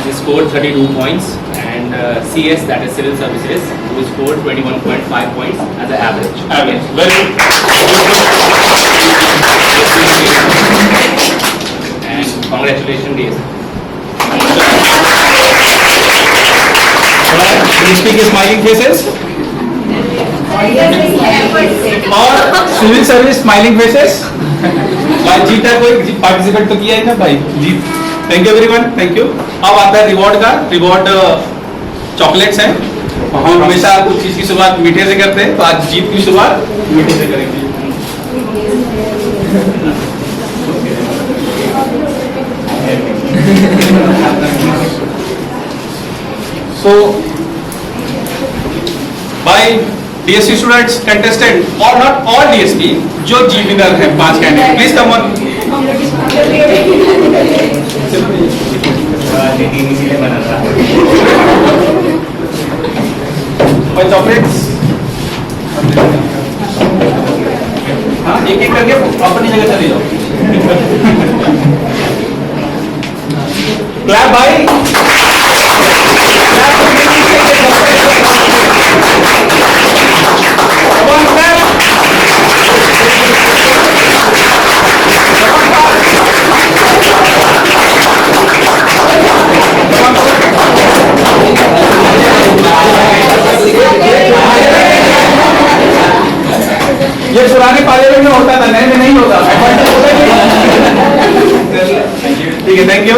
He scored 32 points and CS, that is civil services, who scored 21.5 points as an average.
Average, very good.
And congratulations DSP.
DSP के स्माइलिंग फेसेस और सिविल सर्विस स्माइलिंग फेसेस. भाई जीता कोई participate तो किया है ना भाई. जीत. Thank you everyone, thank you. अब आता है रिवॉर्ड का. रिवॉर्ड चॉकलेट्स हैं. हम हमेशा कुछ चीज की शुरुआत मीठे से करते हैं तो आज जीत की शुरुआत मीठे से करेंगे. सो बाय DSP स्टूडेंट्स कंटेस्टेंट और नॉट ऑल DSP जो जी विनर है 5 candidate please come on. Chocolates हाँ एक एक करके अपनी जगह चले जाओ. क्लैप भाई. ये पुराने पार्लियामेंट में होता था, नए में नहीं होता. ठीक है, थैंक यू.